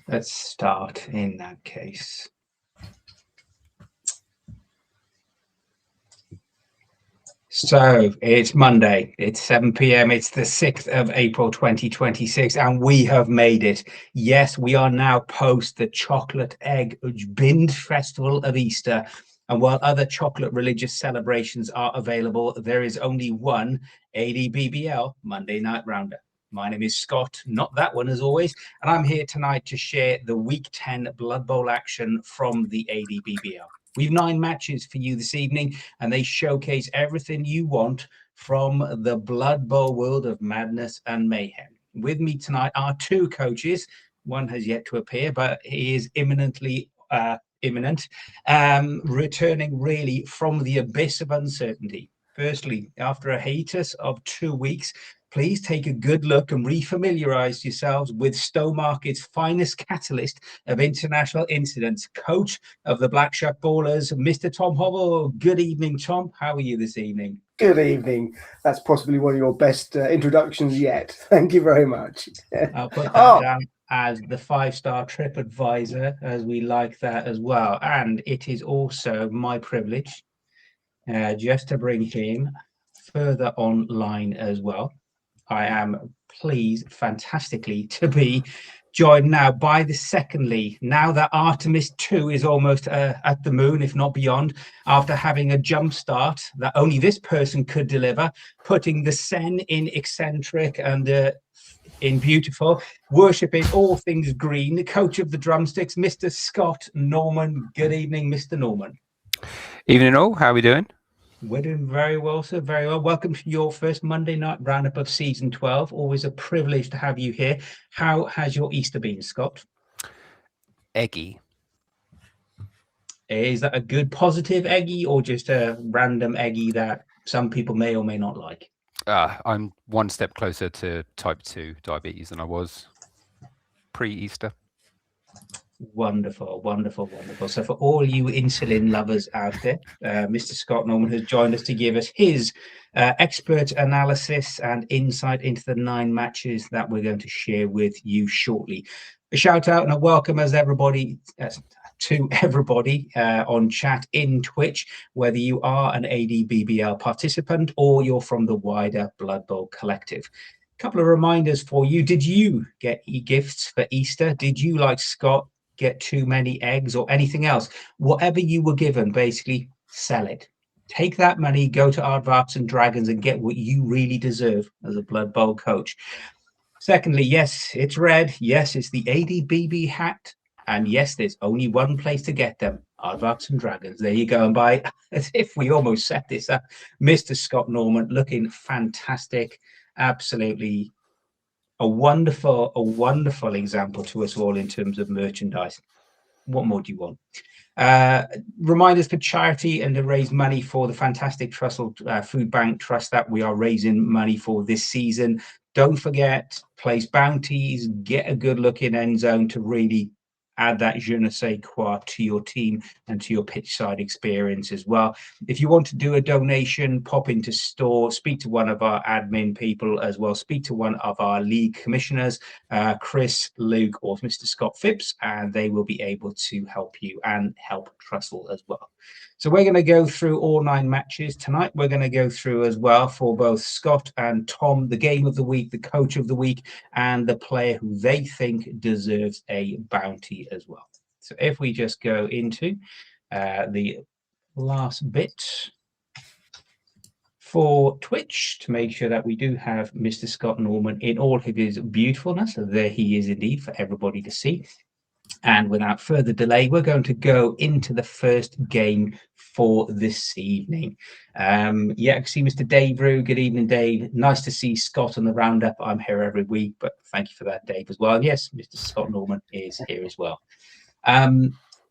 Let's start in that case. So it's Monday, it's 7 p.m. It's the 6th of April 2026, and we have made it. Yes, we are now post the chocolate egg binge festival of Easter. And while other chocolate religious celebrations are available, there is only one A&DBBL Monday Night Roundup. My name is Scott, not that one as always, and I'm here tonight to share the Week 10 Blood Bowl action from the A&DBBL. We've 9 matches for you this evening, and they showcase everything you want from the Blood Bowl world of madness and mayhem. With me tonight are 2 coaches. One has yet to appear, but he is imminent, returning really from the abyss of uncertainty. Firstly, after a hiatus of 2 weeks, please take a good look and refamiliarize yourselves with Stowmarket's finest catalyst of international incidents, coach of the Black Shark Ballers, Mr. Tom Hobble. Good evening, Tom. How are you this evening? Good evening. That's possibly one of your best introductions yet. Thank you very much. I'll put that down as the 5-star trip advisor, as we like that as well. And it is also my privilege just to bring him further online as well. I am pleased fantastically to be joined now by the secondly, now that Artemis 2 is almost at the moon, if not beyond, after having a jump start that only this person could deliver, putting the Sen in eccentric and in beautiful, worshipping all things green, the coach of the drumsticks, Mr. Scott Norman. Good evening, Mr. Norman. Evening all, how are we doing? We're doing very well, sir, very well. Welcome to your first Monday night roundup of season 12. Always a privilege to have you here. How has your Easter been, Scott? Eggy. Is that a good positive eggy or just a random eggy that some people may or may not like? I'm one step closer to type 2 diabetes than I was pre-Easter. Wonderful, wonderful, wonderful. So for all you insulin lovers out there, Mr. Scott Norman has joined us to give us his expert analysis and insight into the 9 matches that we're going to share with you shortly. A shout out and a welcome to everybody on chat in Twitch, whether you are an A&DBBL participant or you're from the wider Blood Bowl collective. Couple of reminders for you. Did you get gifts for Easter? Did you, like Scott, get too many eggs or anything else? Whatever you were given, basically sell it. Take that money, go to Aardvarks and Dragons and get what you really deserve as a Blood Bowl coach. Secondly, yes, it's red. Yes, it's the A&DBB hat. And yes, there's only one place to get them, Aardvarks and Dragons. There you go. And by, as if we almost set this up, Mr. Scott Norman looking fantastic. Absolutely a wonderful example to us all in terms of merchandise. What more do you want? Reminders for charity and to raise money for the fantastic Trussell Food Bank Trust that we are raising money for this season. Don't forget, place bounties, get a good look in end zone to really add that je ne sais quoi to your team and to your pitch side experience as well. If you want to do a donation, pop into store, speak to one of our admin people as well, speak to one of our league commissioners, Chris, Luke, or Mr. Scott Phipps, and they will be able to help you and help Trussell as well. So we're going to go through all 9 matches tonight. We're going to go through as well for both Scott and Tom, the game of the week, the coach of the week, and the player who they think deserves a bounty as well. So if we just go into the last bit for Twitch to make sure that we do have Mr. Scott Norman in all of his beautifulness. There he is indeed for everybody to see. And without further delay, we're going to go into the first game for this evening. I can see Mr. Dave Rue. Good evening, Dave. Nice to see Scott on the roundup. I'm here every week, but thank you for that, Dave, as well. And yes, Mr. Scott Norman is here as well.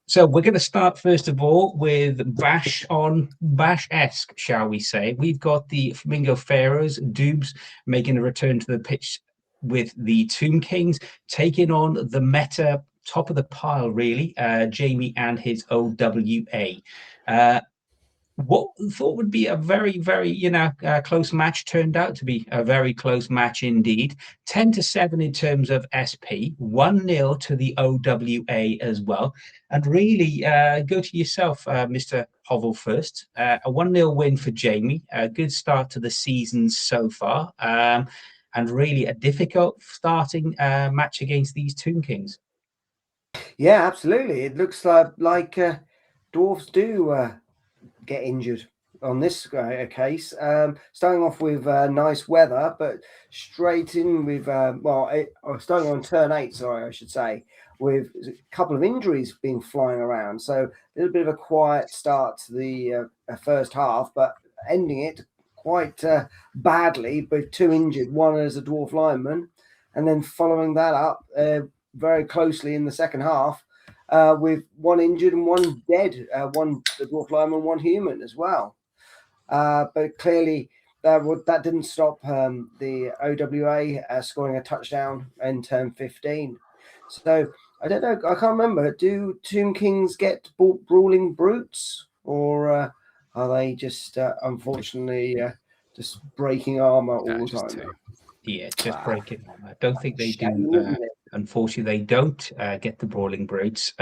So we're going to start, first of all, with Bash-esque, shall we say. We've got the Flamingo Pharaohs, Dubes, making a return to the pitch with the Tomb Kings, taking on the meta top of the pile, really, Jamie and his OWA. what we thought would be a very, very, close match turned out to be a very close match indeed. 10-7 in terms of SP, 1-0 to the OWA as well. And really, go to yourself, Mr. Hovell first. A 1-0 win for Jamie. A good start to the season so far. And really a difficult starting match against these Tomb Kings. Yeah, absolutely. It looks like dwarves do get injured on this case. Starting off with nice weather, but straight in with starting on turn 8, sorry, I should say, with a couple of injuries being flying around. So a little bit of a quiet start to the first half, but ending it quite badly with 2 injured, one as a dwarf lineman, and then following that up very closely in the second half with 1 injured and 1 dead, one the dwarf lineman, 1 human as well. But clearly that didn't stop the OWA scoring a touchdown in turn 15. So I don't know, I can't remember. Do Tomb Kings get brawling brutes, or are they just unfortunately just breaking armor all the time? Yeah, just breaking armor. I don't think they do. Unfortunately, they don't get the brawling brutes.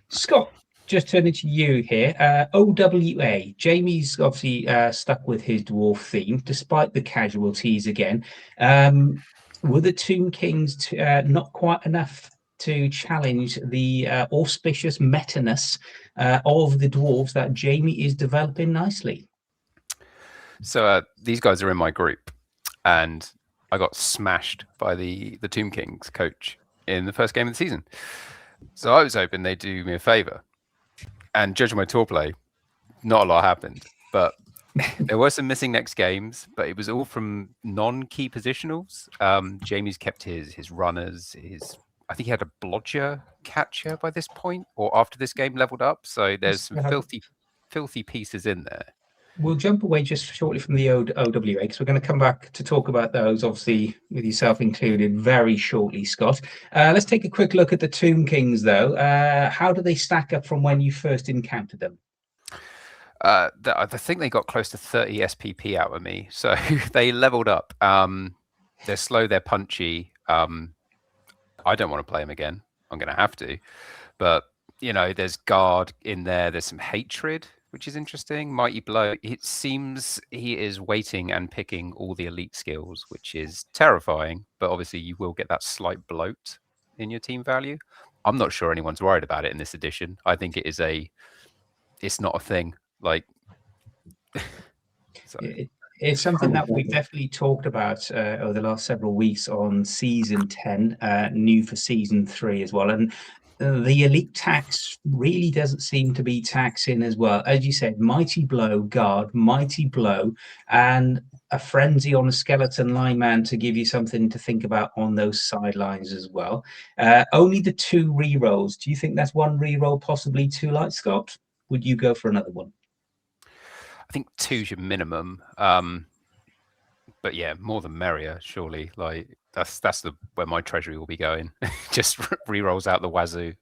Scott, just turning to you here. OWA. Jamie's obviously stuck with his dwarf theme, despite the casualties again. Were the Tomb Kings not quite enough to challenge the auspicious meta-ness of the dwarves that Jamie is developing nicely? So these guys are in my group, and I got smashed by the Tomb Kings coach in the first game of the season. So I was hoping they'd do me a favor. And judging my tour play, not a lot happened. But there were some missing next games, but it was all from non-key positionals. Jamie's kept his runners, I think he had a blodger catcher by this point, or after this game leveled up. So there's some filthy pieces in there. We'll jump away just shortly from the OWA because we're going to come back to talk about those, obviously, with yourself included, very shortly, Scott. Let's take a quick look at the Tomb Kings, though. How do they stack up from when you first encountered them? I think they got close to 30 SPP out of me, so they leveled up. They're slow, they're punchy. I don't want to play them again. I'm going to have to. But, there's guard in there. There's some hatred, which is interesting. Mighty Blow. It seems he is waiting and picking all the elite skills, which is terrifying. But obviously, you will get that slight bloat in your team value. I'm not sure anyone's worried about it in this edition. I think it's not a thing. It's something that we've definitely talked about over the last several weeks on season 10, new for season 3 as well. And the elite tax really doesn't seem to be taxing as well. As you said, Mighty Blow, guard, Mighty Blow, and a frenzy on a skeleton lineman to give you something to think about on those sidelines as well. Only the 2 rerolls. Do you think that's 1 reroll possibly too light, Scott? Would you go for another one? I think 2's your minimum. But yeah, more the merrier, surely. That's where my treasury will be going. Just rerolls out the wazoo.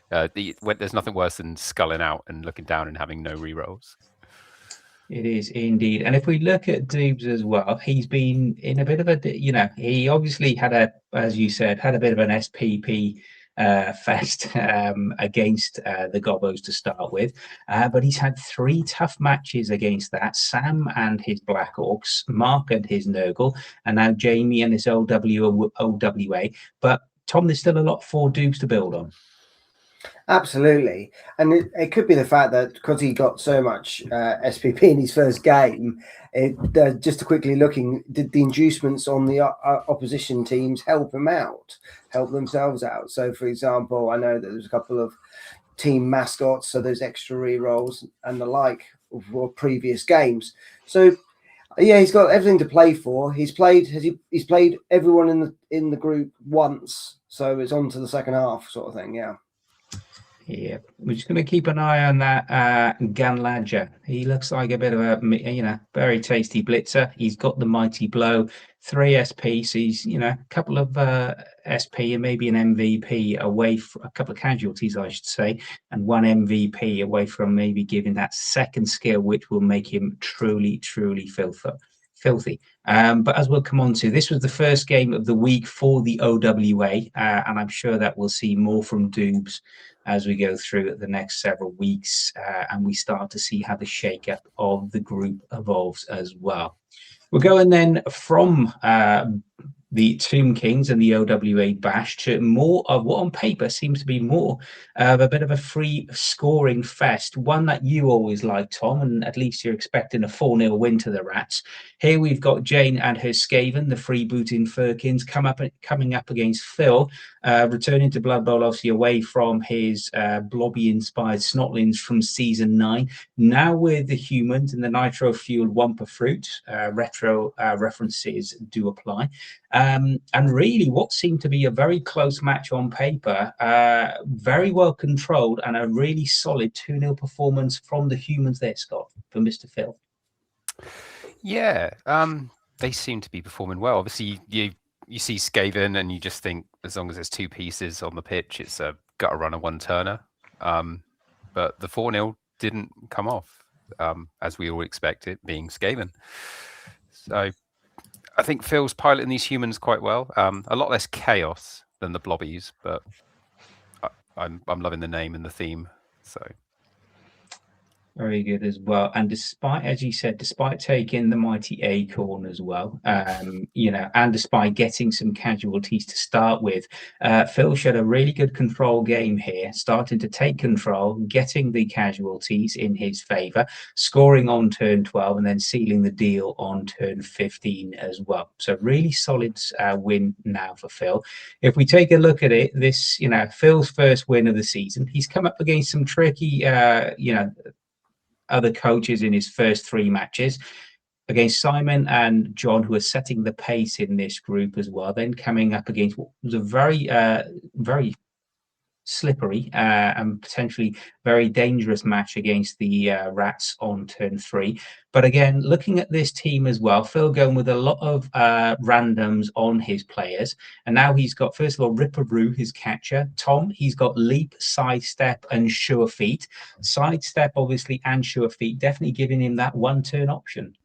There's nothing worse than sculling out and looking down and having no rerolls. It is indeed. And if we look at Doobs as well, he's been in a bit of a, he obviously as you said, had a bit of an SPP fest against the Gobbos to start with. But he's had 3 tough matches against that. Sam and his Black Orcs, Mark and his Nurgle, and now Jamie and his OWA. But Tom, there's still a lot for Doobs to build on. Absolutely. And it could be the fact that because he got so much SPP in his first game, just to quickly looking, did the inducements on the opposition teams help themselves out? So, for example, I know that there's a couple of team mascots, so there's extra rerolls and the like for previous games. So, yeah, he's got everything to play for. He's played everyone in the group once, so it's on to the second half sort of thing, yeah. Yeah, we're just going to keep an eye on that Ganladja. He looks like a bit of a, very tasty blitzer. He's got the mighty blow, 3 SP, so he's, a couple of SP and maybe an MVP away from a couple of casualties, I should say, and 1 MVP away from maybe giving that second skill, which will make him truly, truly filthy. But as we'll come on to, this was the first game of the week for the OWA, and I'm sure that we'll see more from Doobs as we go through the next several weeks, and we start to see how the shakeup of the group evolves as well. We're going then from the Tomb Kings and the OWA Bash to more of what on paper seems to be more of a bit of a free scoring fest, one that you always like, Tom, and at least you're expecting a 4-0 win to the Rats. Here we've got Jane and her Skaven, the freebooting Firkins, coming up against Phil, returning to Blood Bowl, obviously away from his blobby-inspired Snotlings from Season 9. Now with the humans and the nitro-fueled Wumpa Fruit, retro references do apply. And really what seemed to be a very close match on paper, very well controlled, and a really solid 2-0 performance from the humans there, Scott, for Mr. Phil. Yeah, they seem to be performing well. Obviously, you see Skaven and you just think as long as there's 2 pieces on the pitch, it's a gutter runner, 1-turner. But the 4-0 didn't come off, as we all expected, being Skaven. So I think Phil's piloting these humans quite well. A lot less chaos than the blobbies, but I'm loving the name and the theme. So very good as well. And despite, as you said, despite taking the mighty Acorn as well, and despite getting some casualties to start with, Phil showed a really good control game here, starting to take control, getting the casualties in his favor, scoring on turn 12, and then sealing the deal on turn 15 as well. So really solid win now for Phil. If we take a look at it, this, Phil's first win of the season, he's come up against some tricky, other coaches in his first 3 matches against Simon and John, who are setting the pace in this group as well. Then coming up against what was a very, very slippery and potentially very dangerous match against the Rats on turn 3. But again, looking at this team as well, Phil going with a lot of randoms on his players. And now he's got, first of all, Ripperoo, his catcher. Tom, he's got Leap, Sidestep, and Sure Feet. Sidestep, obviously, and Sure Feet, definitely giving him that 1-turn option.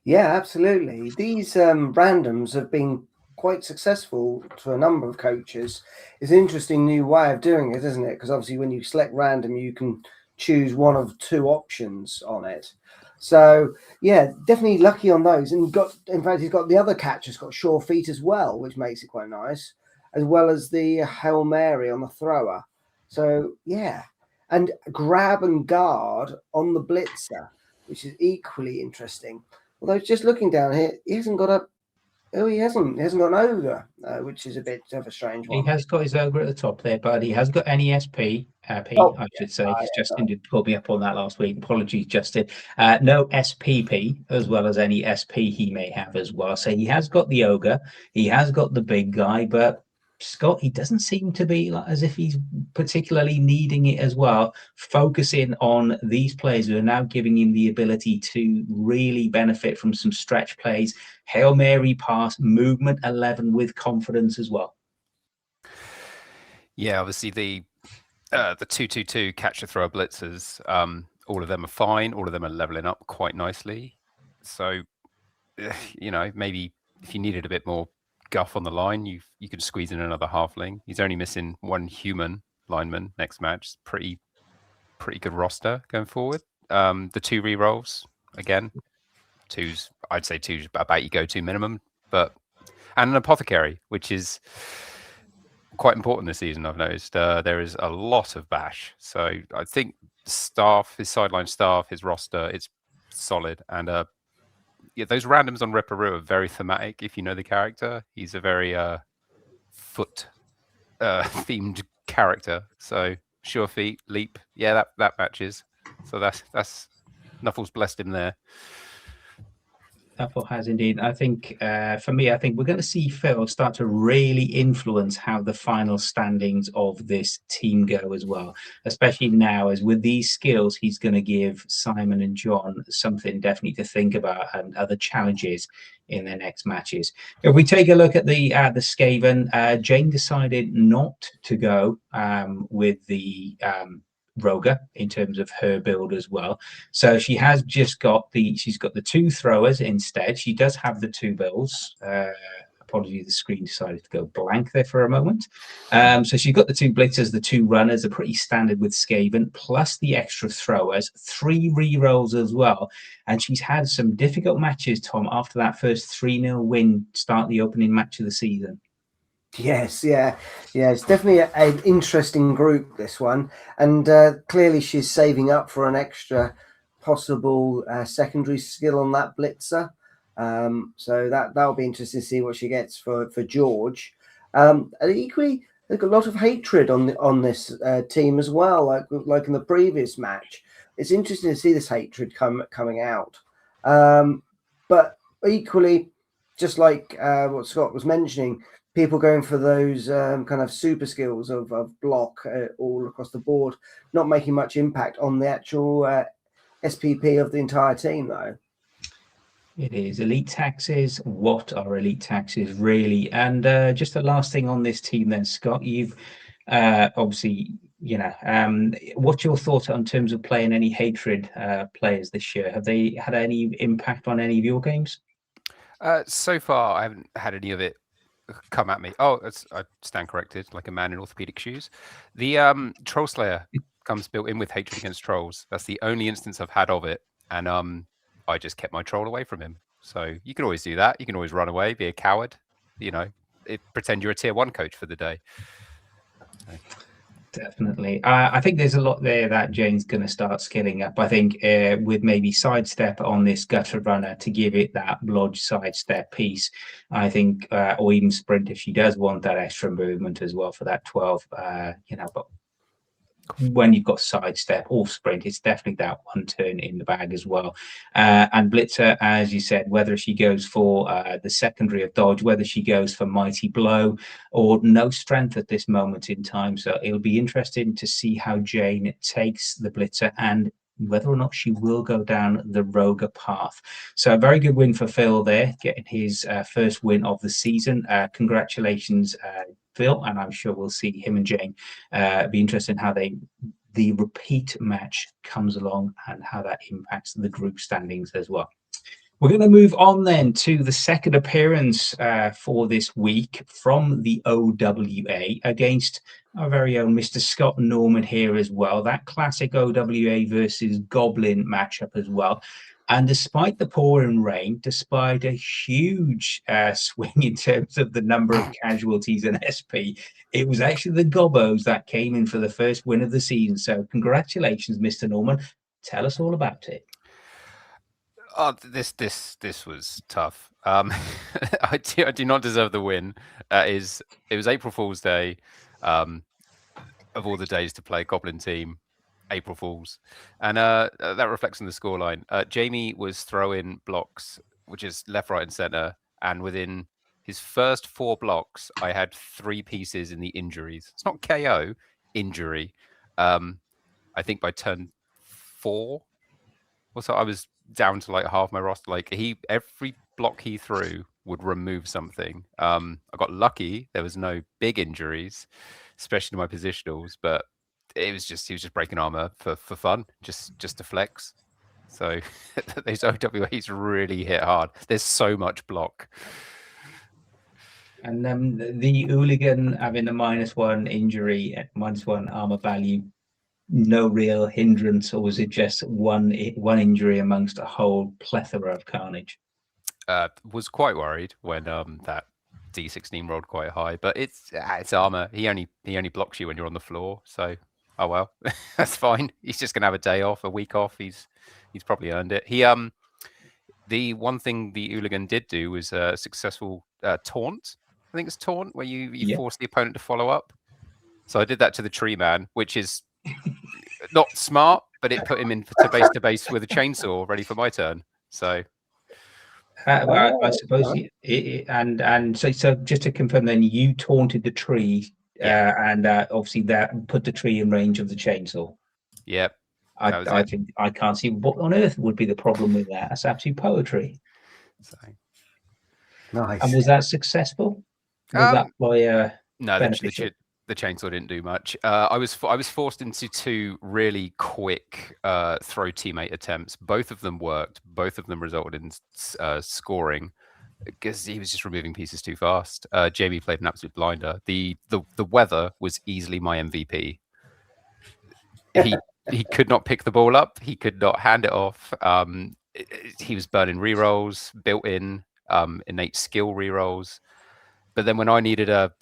Yeah, absolutely. These randoms have been quite successful to a number of coaches. It's an interesting new way of doing it, isn't it? Because obviously when you select random, you can choose one of 2 options on it. So yeah, definitely lucky on those. And in fact, he's got the other catcher's got Sure Feet as well, which makes it quite nice, as well as the Hail Mary on the thrower. So yeah, and grab and guard on the blitzer, which is equally interesting. Although just looking down here, he hasn't got a. Oh, he hasn't got an ogre, which is a bit of a strange one. He has got his ogre at the top there, but he has got NESP, I should say. Justin did pull me up on that last week. Apologies, Justin. No SPP, as well as any SP he may have as well. So he has got the ogre, he has got the big guy, but Scott, he doesn't seem to be as if he's particularly needing it as well, focusing on these players who are now giving him the ability to really benefit from some stretch plays, Hail Mary pass, movement 11 with confidence as well. Yeah, obviously the 2-2-2 catcher thrower blitzers, all of them are fine. All of them are leveling up quite nicely. So, maybe if you needed a bit more guff on the line, you could squeeze in another halfling. He's only missing 1 human lineman next match. Pretty good roster going forward. The 2 rerolls again. I'd say 2's about your go-to minimum, and an apothecary, which is quite important this season. I've noticed there is a lot of bash, so I think staff, his sideline staff, his roster, it's solid. And those randoms on Ripperoo are very thematic. If you know the character, he's a very foot themed character. So Sure Feet, Leap, yeah, that matches. So that's Nuffles blessed him there. Apple has indeed. I think for me, I think we're going to see Phil start to really influence how the final standings of this team go as well. Especially now, as with these skills, he's going to give Simon and John something definitely to think about and other challenges in their next matches. If we take a look at the Skaven, Jane decided not to go with the Roger in terms of her build as well. So she has just got she's got the 2 throwers instead. She does have the 2 bills. Apologies, the screen decided to go blank there for a moment. So she's got the 2 blitzers, the 2 runners are pretty standard with Skaven, plus the extra throwers, 3 re-rolls as well. And she's had some difficult matches, Tom, after that first 3-0 win, start the opening match of the season. Yes, yeah. It's definitely an interesting group, this one, and clearly she's saving up for an extra possible secondary skill on that blitzer. So that'll be interesting to see what she gets for George. And equally, there's a lot of hatred on this team as well, like in the previous match. It's interesting to see this hatred coming out. But equally, just like what Scott was mentioning, people going for those kind of super skills of block all across the board, not making much impact on the actual SPP of the entire team, though. It is elite taxes. What are elite taxes really? And just the last thing on this team, then, Scott, you've obviously, what's your thoughts in terms of playing any hatred players this year? Have they had any impact on any of your games? So far, I haven't had any of it come at me. Oh, I stand corrected, like a man in orthopedic shoes. The Troll Slayer comes built in with hatred against trolls. That's the only instance I've had of it, and I just kept my troll away from him. So you can always do that. You can always run away, be a coward, pretend you're a tier 1 coach for the day. So. Definitely. I think there's a lot there that Jane's going to start scaling up. I think with maybe sidestep on this gutter runner to give it that blodge sidestep piece. I think, or even sprint if she does want that extra movement as well for that 12. But when you've got sidestep or sprint, it's definitely that one turn in the bag as well. And Blitzer, as you said, whether she goes for the secondary of dodge, whether she goes for mighty blow or no strength at this moment in time. So it'll be interesting to see how Jane takes the Blitzer and whether or not she will go down the Roger path. So a very good win for Phil there, getting his first win of the season. Congratulations, Phil, and I'm sure we'll see him and Jane. Be interested in how the repeat match comes along and how that impacts the group standings as well. We're going to move on then to the second appearance for this week from the OWA against our very own Mr. Scott Norman here as well. That classic OWA versus Goblin matchup as well. And despite the pouring rain, despite a huge swing in terms of the number of casualties in SP, it was actually the Gobbos that came in for the first win of the season. So congratulations, Mr. Norman. Tell us all about it. Oh, this was tough. I do not deserve the win. It was April Fool's Day. Of all the days to play Goblin team, April Fools, and that reflects on the scoreline. Jamie was throwing blocks, which is left, right, and center, and within his first 4 blocks, I had 3 pieces in the injuries. It's not KO, injury. I think by turn 4, also I was down to like half my roster. Like every block he threw would remove something. I got lucky; there was no big injuries, especially to my positionals. But he was just breaking armor for fun, just to flex. So those OWAs really hit hard. There's so much block. And the hooligan having a -1 injury, -1 armor value, no real hindrance, or was it just one injury amongst a whole plethora of carnage? Was quite worried when that D16 rolled quite high, but it's armor. He only blocks you when you're on the floor, so oh well, that's fine. He's just gonna have a day off, a week off. He's probably earned it. He the one thing the hooligan did do was a successful taunt. I think it's taunt where you force the opponent to follow up. So I did that to the tree man, which is not smart, but it put him in to base with a chainsaw ready for my turn. So I suppose, and so just to confirm, then you taunted the tree, and obviously that put the tree in range of the chainsaw. Yep. I think I can't see what on earth would be the problem with that. That's absolute poetry. So, Nice. And was that successful? Was that by no, beneficial? the chainsaw didn't do much. I was forced into 2 really quick throw teammate attempts. Both of them worked. Both of them resulted in scoring because he was just removing pieces too fast. Jamie played an absolute blinder. The weather was easily my MVP. He could not pick the ball up. He could not hand it off. He was burning rerolls, built-in innate skill rerolls. But then when I needed a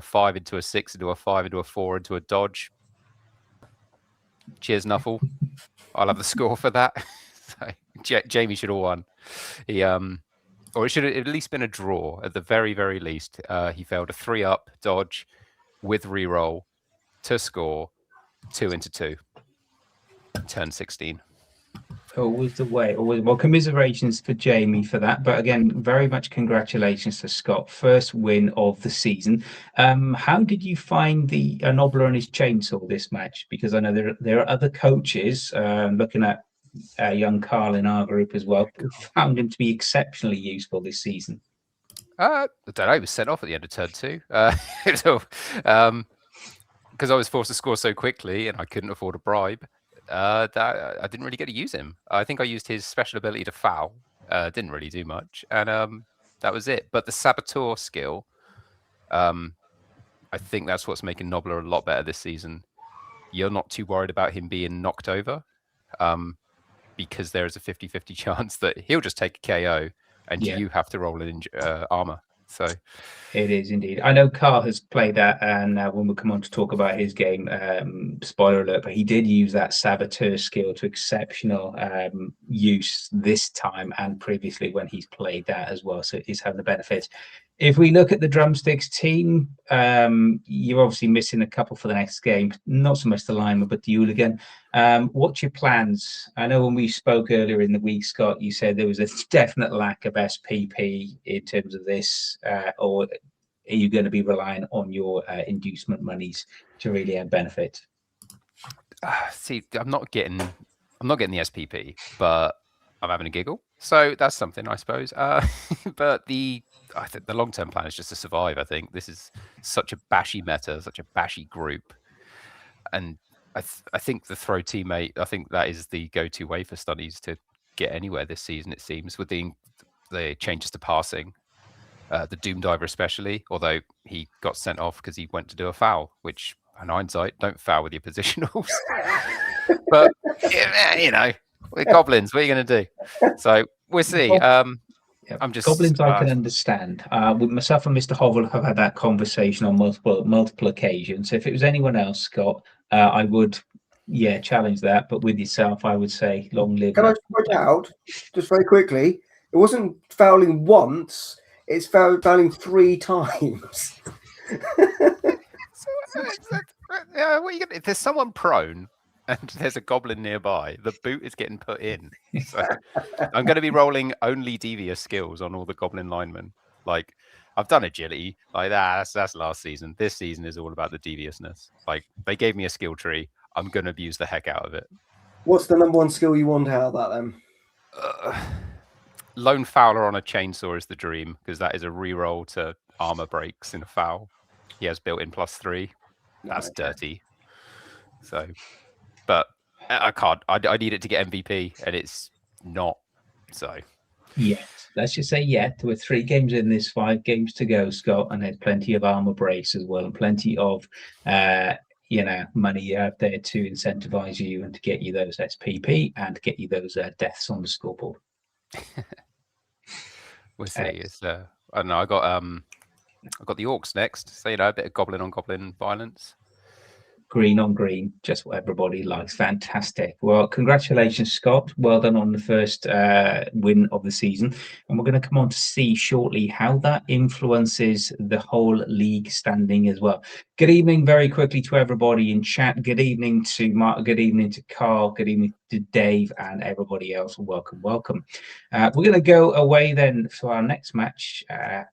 5 into a 6 into a 5 into a 4 into a dodge, cheers Nuffle. I'll have the score for that. So, Jamie should have won. He or it should have at least been a draw at the very, very least. He failed a 3-up dodge with reroll to score 2 into 2. Turn 16. Always the way. Always. Well, commiserations for Jamie for that. But again, very much congratulations to Scott. First win of the season. How did you find the Nobler and his chainsaw this match? Because I know there are other coaches looking at young Carl in our group as well, who found him to be exceptionally useful this season. I don't know. He was sent off at the end of turn 2. Because I was forced to score so quickly and I couldn't afford a bribe. That I didn't really get to use him. I think I used his special ability to foul. Didn't really do much, and that was it. But the saboteur skill, I think that's what's making Nobler a lot better this season. You're not too worried about him being knocked over, because there is a 50-50 chance that he'll just take a KO, and you have to roll an armor. So it is indeed. I know Carl has played that, and when we come on to talk about his game, spoiler alert, but he did use that saboteur skill to exceptional use this time and previously when he's played that as well. So he's having the benefit. If we look at the Drumsticks team, you're obviously missing a couple for the next game. Not so much the lineman, but the hooligan. What's your plans? I know when we spoke earlier in the week, Scott, you said there was a definite lack of SPP in terms of this, or are you going to be relying on your inducement monies to really benefit? See, I'm not getting the SPP, but I'm having a giggle. So that's something, I suppose. But I think the long-term plan is just to survive. I think this is such a bashy meta, such a bashy group, and I think the throw teammate. I think that is the go-to way for studies to get anywhere this season. It seems with the changes to passing, the Doom Diver especially. Although he got sent off because he went to do a foul, which in hindsight, don't foul with your positionals. But you know, we're goblins. What are you going to do? So we'll see. I'm just goblins. I can understand. With myself and Mr. Hovel have had that conversation on multiple occasions. If it was anyone else, Scott, I would, challenge that. But with yourself, I would say long live. Can I just point out, just very quickly, it wasn't fouling once; it's fouling 3 times. What are you gonna? If there's someone prone and there's a goblin nearby, the boot is getting put in. So I'm going to be rolling only devious skills on all the goblin linemen. Like I've done agility, like that's last season. This season is all about the deviousness. Like they gave me a skill tree. I'm going to abuse the heck out of it. What's the +1 skill you want out of that then? Lone Fowler on a chainsaw is the dream because that is a reroll to armor breaks in a foul. He has built-in +3. That's dirty. So, but I can't. I need it to get MVP, and it's not. So, yes, let's just say there were 3 games in this, 5 games to go, Scott, and there's plenty of armor breaks as well, and plenty of money out there to incentivize you and to get you those SPP and to get you those deaths on the scoreboard. We'll see. It's I don't know. I got the orcs next, so a bit of goblin on goblin violence. green on green, just what everybody likes. Fantastic. Well, congratulations, Scott. Well done on the first win of the season. And we're going to come on to see shortly how that influences the whole league standing as well. Good evening, very quickly, to everybody in chat. Good evening to Mark. Good evening to Carl. Good evening to Dave and everybody else. Welcome, welcome. We're going to go away then for our next match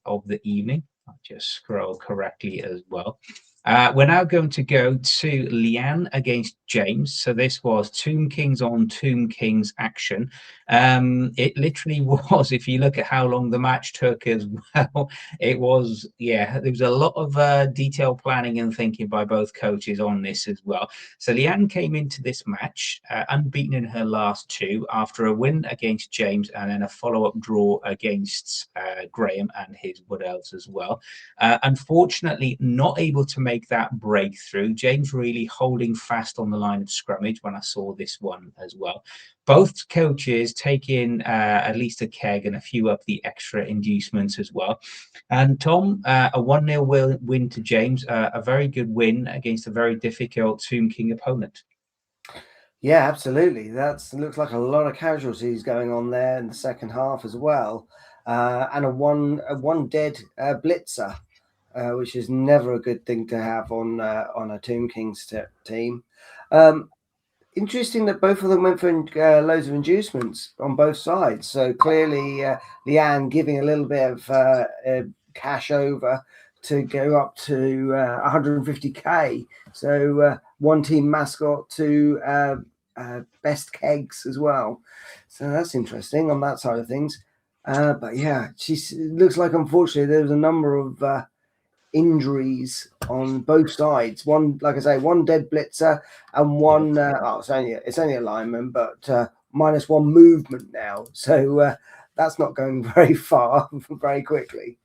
of the evening. I'll just scroll correctly as well. We're now going to go to Leanne against James. So this was Tomb Kings on Tomb Kings action. It literally was, if you look at how long the match took as well, it was, yeah, there was a lot of detailed planning and thinking by both coaches on this as well. So Leanne came into this match unbeaten in her last two after a win against James and then a follow-up draw against Graham and his Wood Elves as well. Unfortunately, not able to make that breakthrough. James really holding fast on the line of scrummage when I saw this one as well. Both coaches taking at least a keg and a few up the extra inducements as well. And Tom, a 1-0 win to James, a very good win against a very difficult Tomb King opponent. Yeah, absolutely. That looks like a lot of casualties going on there in the second half as well. And a one dead blitzer, which is never a good thing to have on a Tomb Kings team. Interesting that both of them went for loads of inducements on both sides. So clearly, Leanne giving a little bit of cash over to go up to 150k. So one team mascot to best kegs as well. So that's interesting on that side of things. But yeah, it looks like unfortunately there was a number of injuries on both sides. One, like I say, one dead blitzer and one. It's only a lineman, but -1 movement now. So that's not going very far, very quickly.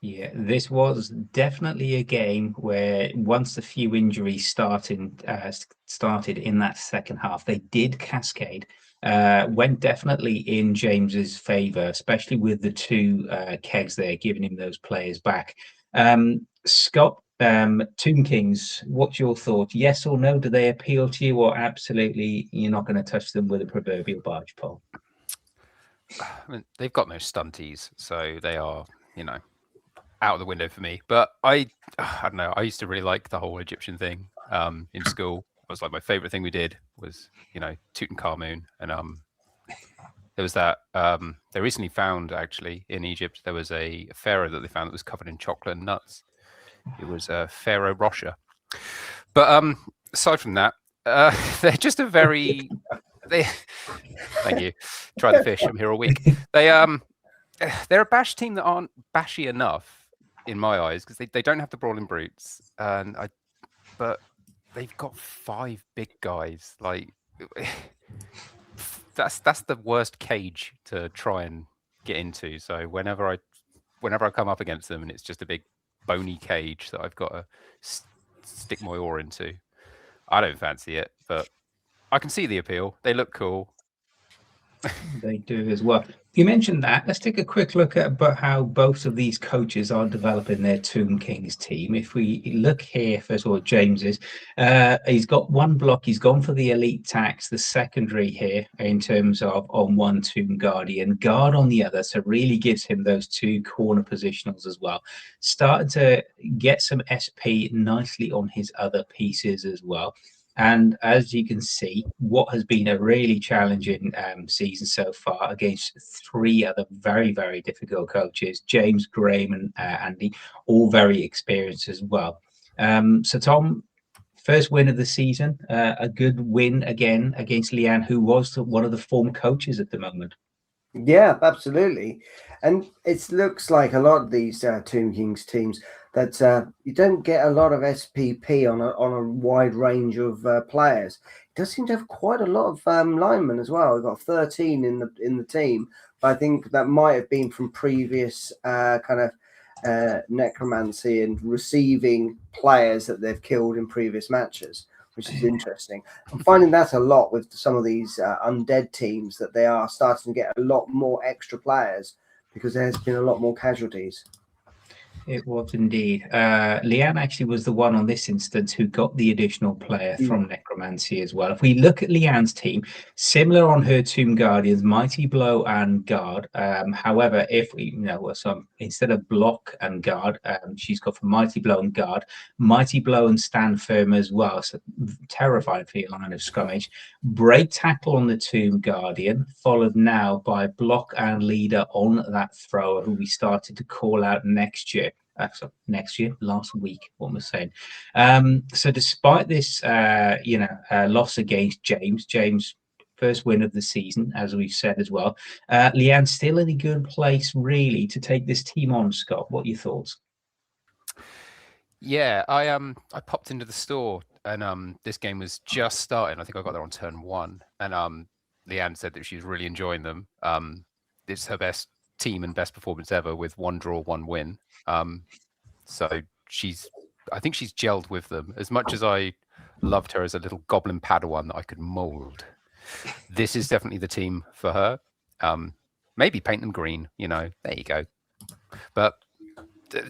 Yeah, this was definitely a game where once the few injuries started in that second half, they did cascade. Went definitely in James's favour, especially with the two kegs there, giving him those players back. Scott, Tomb Kings, what's your thought? Yes or no? Do they appeal to you, or absolutely you're not going to touch them with a proverbial barge pole? I mean, they've got no stunties, so they are, out of the window for me. But I don't know. I used to really like the whole Egyptian thing in school. It was like my favorite thing we did was, Tutankhamun. And there was that they recently found, actually, in Egypt, there was a pharaoh that they found that was covered in chocolate and nuts. It was Pharaoh Rocher. But aside from that, they're just a very thank you. Try the fish. I'm here all week. They're a bash team that aren't bashy enough in my eyes because they don't have the brawling brutes, but they've got 5 big guys. Like that's the worst cage to try and get into. So whenever I come up against them and it's just a big bony cage that I've got to stick my oar into, I don't fancy it, but I can see the appeal. They look cool. They do as well. You mentioned that. Let's take a quick look at how both of these coaches are developing their Tomb Kings team. If we look here, first of all, James's, he's got one block. He's gone for the elite tax, the secondary here in terms of on one Tomb Guardian, guard on the other. So really gives him those 2 corner positionals as well. Started to get some SP nicely on his other pieces as well. And as you can see, what has been a really challenging season so far against 3 other very, very difficult coaches, James, Graham and Andy, all very experienced as well. So Tom, first win of the season, a good win again against Leanne, who was one of the former coaches at the moment. Yeah, absolutely. And it looks like a lot of these Tomb Kings teams that you don't get a lot of SPP on a wide range of players. It does seem to have quite a lot of linemen as well. We've got 13 in the team, but I think that might have been from previous necromancy and receiving players that they've killed in previous matches, which is interesting. I'm finding that a lot with some of these undead teams, that they are starting to get a lot more extra players because there's been a lot more casualties. It was indeed. Leanne actually was the one on this instance who got the additional player from Necromancy as well. If we look at Leanne's team, similar on her Tomb Guardians, Mighty Blow and Guard. However, if we, instead of block and guard, she's got for Mighty Blow and Guard, Mighty Blow and Stand Firm as well. So terrifying for your line of scrummage. Break Tackle on the Tomb Guardian, followed now by Block and Leader on that thrower, who we started to call out next year. Last week, what was saying. So despite this, loss against James, first win of the season, as we've said as well, Leanne's still in a good place, really, to take this team on. Scott, what are your thoughts? Yeah, I popped into the store and this game was just starting. I think I got there on turn 1, and Leanne said that she's really enjoying them. It's her best team and best performance ever, with 1 draw, 1 win. So I think she's gelled with them. As much as I loved her as a little goblin Padawan that I could mold, this is definitely the team for her. Maybe paint them green, there you go. But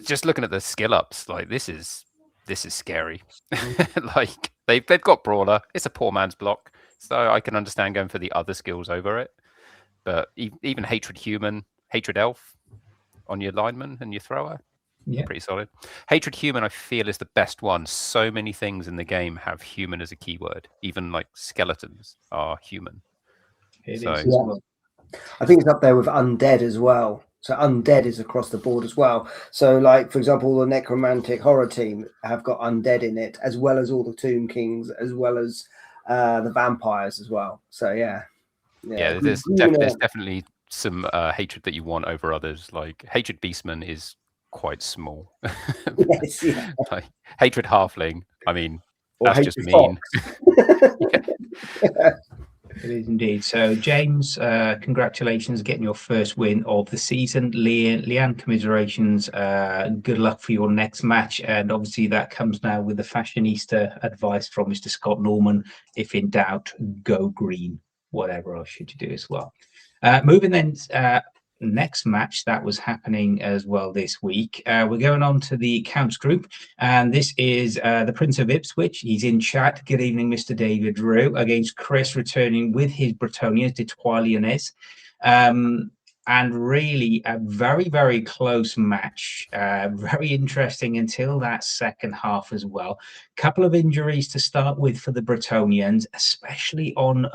just looking at the skill ups, like this is scary. Like they've got Brawler. It's a poor man's block, so I can understand going for the other skills over it. But even Hatred Human, Hatred Elf on your lineman and your thrower, pretty solid. Hatred Human, I feel, is the best one. So many things in the game have human as a keyword. Even like skeletons are human. It So, is as well. I think it's up there with Undead as well. So Undead is across the board as well. So, like, for example, the Necromantic Horror team have got Undead in it, as well as all the Tomb Kings, as well as the Vampires as well. So, yeah. There's definitely some hatred that you want over others. Like Hatred Beastman is quite small. Yes, yeah. Like, Hatred Halfling, I mean, Or that's just Hatred mean. It is indeed. So, James, congratulations getting your first win of the season. Leanne, commiserations. Good luck for your next match. And obviously, that comes now with the fashionista advice from Mr. Scott Norman. If in doubt, go green. Whatever else should you do as well. Moving then. Next match that was happening as well this week. We're going on to the Counts group, and this is the Prince of Ipswich. He's in chat. Good evening, Mr. David Drew, against Chris, returning with his Bretonians, de Trois Lyonnais. And really a very, very close match. Very interesting until that second half as well. Couple of injuries to start with for the Bretonians, especially on,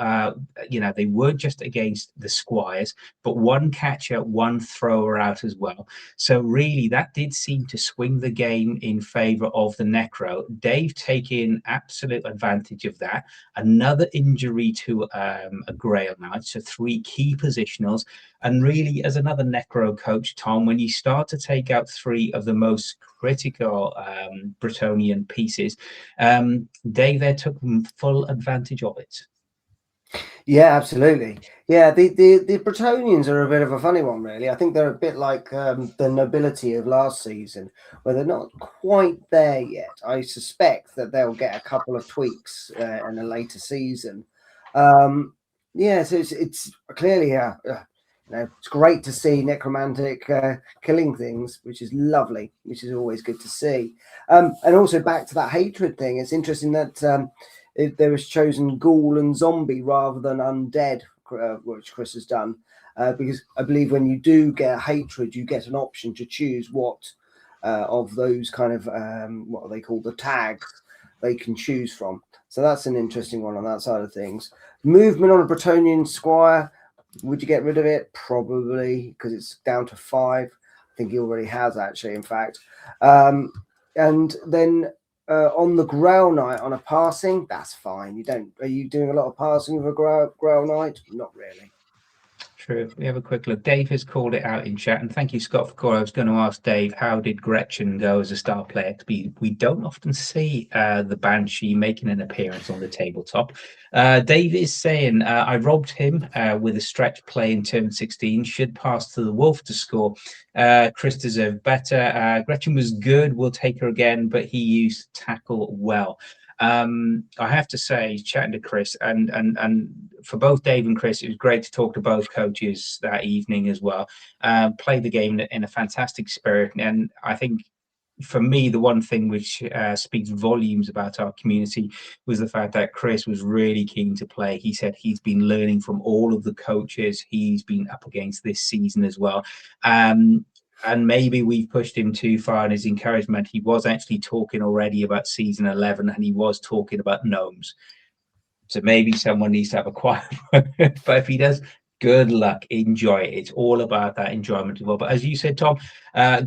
they weren't just against the Squires, but 1 catcher, 1 thrower out as well. So really that did seem to swing the game in favour of the Necro. Dave taking absolute advantage of that. Another injury to a Grail Knight, so 3 key positionals. And really, as another Necro coach, Tom, when you start to take out 3 of the most critical Bretonian pieces, Dave there took full advantage of it. Yeah, absolutely. Yeah, the Bretonians are a bit of a funny one, really. I think they're a bit like the nobility of last season, where they're not quite there yet. I suspect that they'll get a couple of tweaks in a later season. So it's clearly it's great to see Necromantic killing things, which is lovely, which is always good to see. And also back to that hatred thing, it's interesting that there was chosen ghoul and zombie rather than undead, which Chris has done, because I believe when you do get hatred, you get an option to choose what of those kind of what are they called, the tags they can choose from. So that's an interesting one on that side of things. Movement on a Bretonian Squire. Would you get rid of it? Probably, because it's down to 5. I think he already has, actually, in fact. And then on the Grail Knight on a passing, that's fine. Are you doing a lot of passing with a Grail Knight? Not really. True. We have a quick look. Dave has called it out in chat, and thank you, Scott, for calling. I was going to ask Dave, how did Gretchen go as a star player? We don't often see the Banshee making an appearance on the tabletop. Dave is saying, I robbed him with a stretch play in turn 16, should pass to the Wolf to score. Chris deserved better. Gretchen was good, we'll take her again, but he used tackle well. I have to say, chatting to Chris and for both Dave and Chris, it was great to talk to both coaches that evening as well. Played the game in a fantastic spirit, and I think for me, the one thing which speaks volumes about our community was the fact that Chris was really keen to play. He said he's been learning from all of the coaches he's been up against this season as well. And maybe we've pushed him too far in his encouragement. He was actually talking already about season 11, and he was talking about gnomes. So maybe someone needs to have a quiet one. But if he does, good luck. Enjoy it. It's all about that enjoyment as well. But as you said, Tom,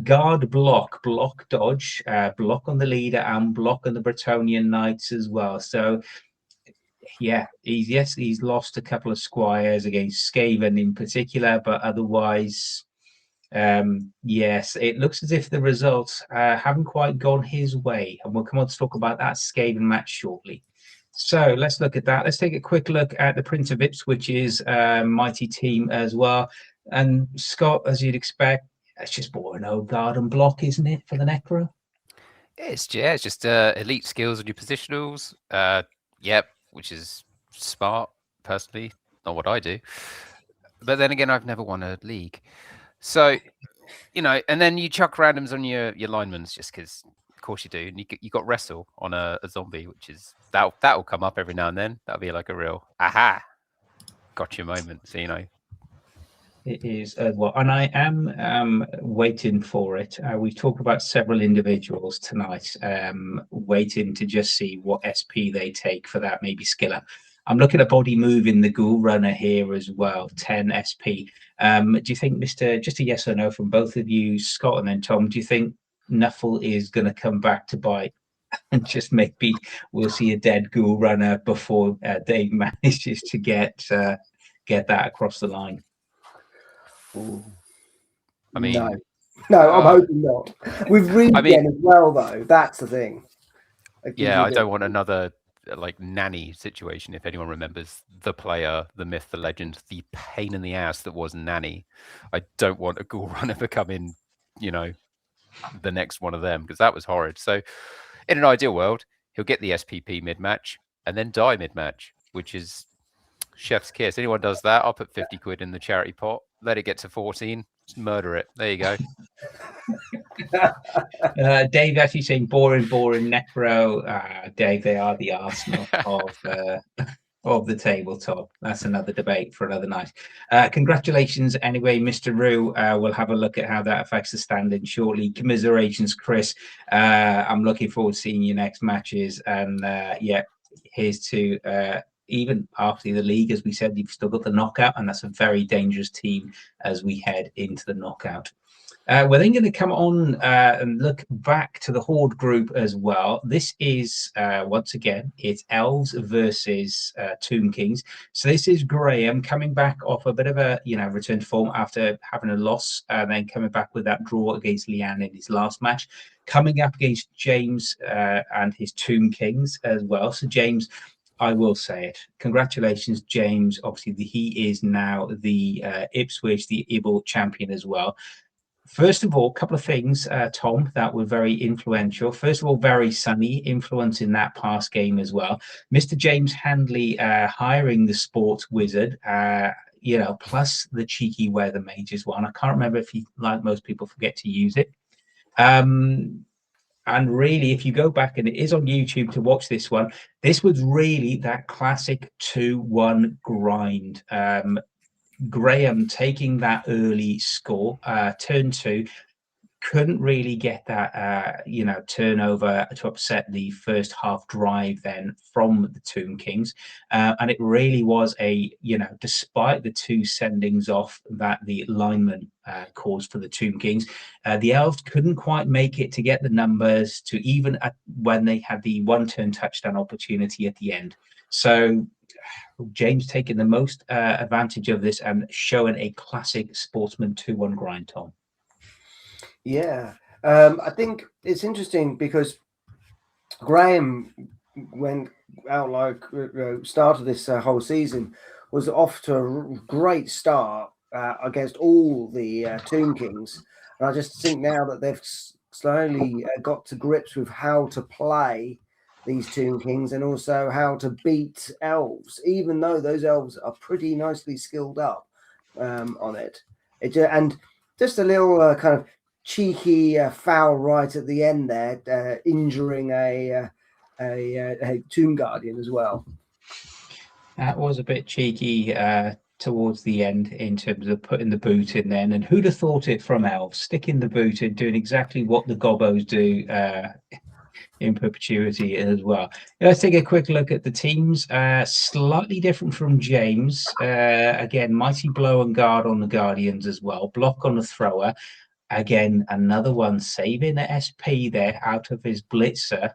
guard, block dodge, block on the leader, and block on the Bretonian Knights as well. So yeah, he's lost a couple of squires against Skaven in particular, but otherwise, yes, it looks as if the results haven't quite gone his way, and we'll come on to talk about that Skaven match shortly. So let's look at that. Let's take a quick look at the Prince of Ipswich's mighty team as well. And Scott, as you'd expect, it's just boring old guard and block, isn't it, for the Necro? It's just elite skills on your positionals. Yep, which is smart, personally, not what I do. But then again, I've never won a league. So, and then you chuck randoms on your linemans just because, of course you do. And you got wrestle on a zombie, which is, that'll come up every now and then. That'll be like a real, aha, got your moment. So, It is well, and I am waiting for it. We've talked about several individuals tonight, waiting to just see what SP they take for that, maybe Skiller. I'm looking at body moving the Ghoul Runner here as well, 10 SP. Do you think, just a yes or no from both of you, Scott and then Tom, do you think Nuffle is going to come back to bite? And just maybe we'll see a dead Ghoul Runner before Dave manages to get that across the line? Ooh. I mean, no, I'm hoping not. With Regen as well, though. That's the thing. I don't want another like nanny situation. If anyone remembers the player, the myth, the legend, the pain in the ass that was Nanny, I don't want a Ghoul Runner becoming, the next one of them, because that was horrid. So, in an ideal world, he'll get the SPP mid match and then die mid match, which is chef's kiss. Anyone does that, I'll put 50 quid in the charity pot, let it get to 14, just murder it. There you go. Dave actually saying boring Necro. Dave, they are the Arsenal of the tabletop. That's another debate for another night. Congratulations anyway, Mr. Rue. We'll have a look at how that affects the standing shortly. Commiserations, Chris. I'm looking forward to seeing your next matches. And here's to even after the league, as we said, you've still got the knockout, and that's a very dangerous team as we head into the knockout. We're then going to come on and look back to the Horde group as well. This is, once again, it's Elves versus Tomb Kings. So this is Graham coming back off a bit of a, return to form after having a loss, and then coming back with that draw against Leanne in his last match, coming up against James and his Tomb Kings as well. So James, I will say it. Congratulations, James. Obviously, he is now the Ipswich, the IBL champion as well. First of all, a couple of things, Tom, that were very influential. First of all, very sunny influence in that past game as well. Mr. James Handley hiring the sports wizard, plus the cheeky weather mages one. I can't remember if he, like most people, forget to use it. And really, if you go back, and it is on YouTube to watch this one, this was really that classic 2-1 grind. Graham taking that early score, turn 2, couldn't really get that, turnover to upset the first half drive then from the Tomb Kings. And it really was despite the 2 sendings off that the lineman caused for the Tomb Kings, the Elves couldn't quite make it to get the numbers to even when they had the 1-turn touchdown opportunity at the end. So James taking the most advantage of this and showing a classic sportsman 2-1 grind, Tom. Yeah, I think it's interesting because Graham went out start of this whole season was off to a great start against all the Tomb Kings, and I just think now that they've slowly got to grips with how to play these Tomb Kings, and also how to beat elves, even though those elves are pretty nicely skilled up on it. And just a little kind of cheeky foul right at the end there, injuring a Tomb Guardian as well. That was a bit cheeky towards the end in terms of putting the boot in then. And who'd have thought it from elves, sticking the boot in, doing exactly what the Gobbos do in perpetuity as well. Let's take a quick look at the teams. Slightly different from James. Again, Mighty Blow and Guard on the Guardians as well. Block on the Thrower. Again, another one saving the SP there out of his Blitzer.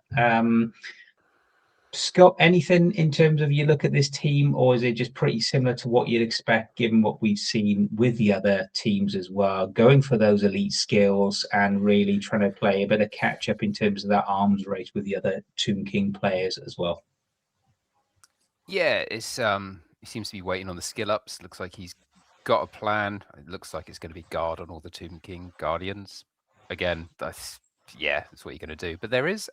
Scott, anything in terms of you look at this team, or is it just pretty similar to what you'd expect given what we've seen with the other teams as well, going for those elite skills and really trying to play a bit of catch up in terms of that arms race with the other Tomb King players as well? Yeah, it's he seems to be waiting on the skill ups. Looks like he's got a plan. It looks like it's going to be guard on all the Tomb King Guardians. Again, that's what you're going to do. But there's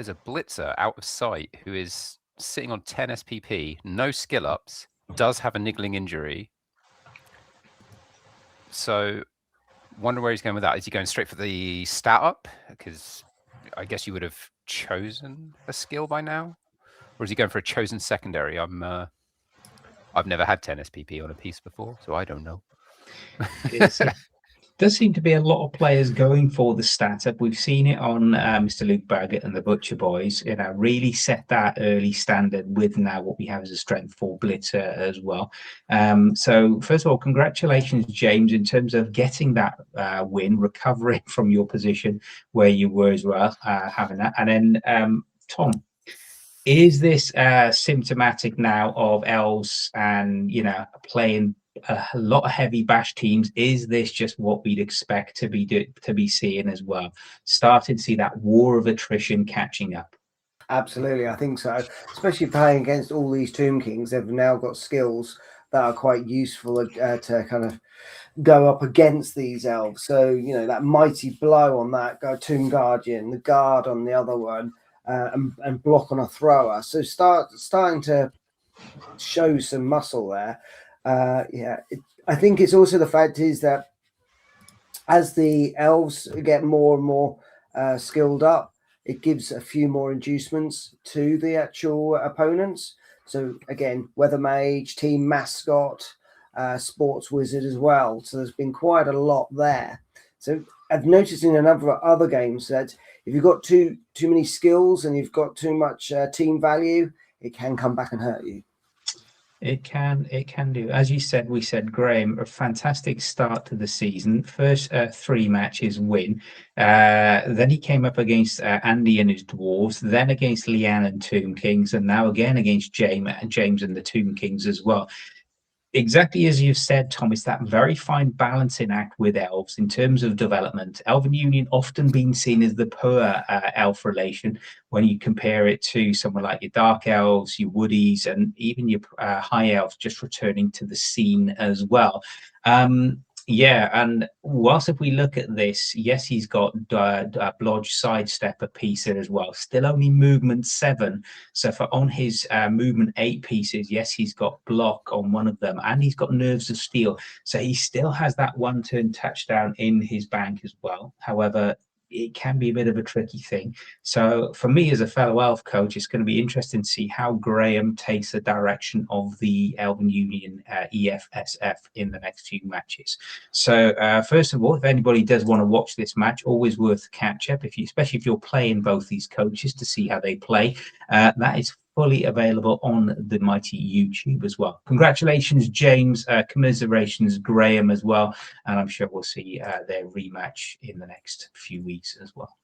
a blitzer out of sight who is sitting on 10 SPP, no skill ups, does have a niggling injury. So wonder where he's going with that. Is he going straight for the stat up? Because I guess you would have chosen a skill by now. Or is he going for a chosen secondary? I've never had 10 SPP on a piece before, so I don't know. Does seem to be a lot of players going for the stat up. We've seen it on Mr. Luke Baggett and the Butcher Boys. Really set that early standard with now what we have as a strength 4 blitzer as well. So first of all, congratulations, James, in terms of getting that win, recovering from your position where you were as well, having that. And then Tom, is this symptomatic now of elves and playing a lot of heavy bash teams? Is this just what we'd expect to be seeing as well? Starting to see that war of attrition catching up. Absolutely, I think so. Especially playing against all these Tomb Kings, they've now got skills that are quite useful to kind of go up against these elves. So that Mighty Blow on that Tomb Guardian, the guard on the other one, and block on a thrower. So starting to show some muscle there. I think it's also the fact is that as the elves get more and more skilled up, it gives a few more inducements to the actual opponents. So again, Weather Mage, Team Mascot, Sports Wizard as well. So there's been quite a lot there. So I've noticed in a number of other games that if you've got too many skills and you've got too much team value, it can come back and hurt you. It can do. As you said, we said, Graham, a fantastic start to the season. First 3 matches win. Then he came up against Andy and his Dwarves, then against Leanne and Tomb Kings, and now again against James and the Tomb Kings as well. Exactly as you've said, Tom, it's that very fine balancing act with elves in terms of development. Elven Union often being seen as the poor elf relation when you compare it to someone like your Dark Elves, your Woodies, and even your High Elves just returning to the scene as well. And whilst if we look at this, yes, he's got Blodge sidestep a piece in as well. Still only movement 7. So for on his movement 8 pieces, yes, he's got block on one of them, and he's got Nerves of Steel. So he still has that 1-turn touchdown in his bank as well. However, it can be a bit of a tricky thing. So for me as a fellow elf coach, it's going to be interesting to see how Graham takes the direction of the Elven Union EFSF in the next few matches. So first of all, if anybody does want to watch this match, always worth catch up, especially if you're playing both these coaches to see how they play. That is fully available on the mighty YouTube as well. Congratulations, James. Commiserations, Graham, as well. And I'm sure we'll see their rematch in the next few weeks as well.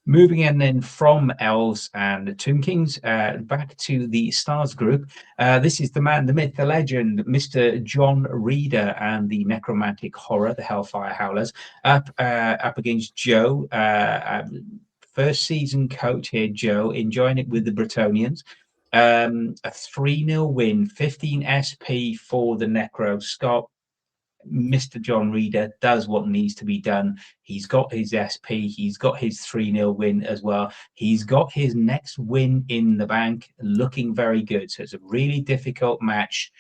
Moving in then from Elves and Tomb Kings back to the Stars group. This is the man, the myth, the legend, Mr. John Reeder and the Necromantic Horror, the Hellfire Howlers, up against Joe. First season coach here, Joe, enjoying it with the Bretonians. A 3-0 win, 15 SP for the Necro. Scott, Mr. John Reader does what needs to be done. He's got his SP, he's got his 3-0 win as well. He's got his next win in the bank, looking very good. So it's a really difficult match,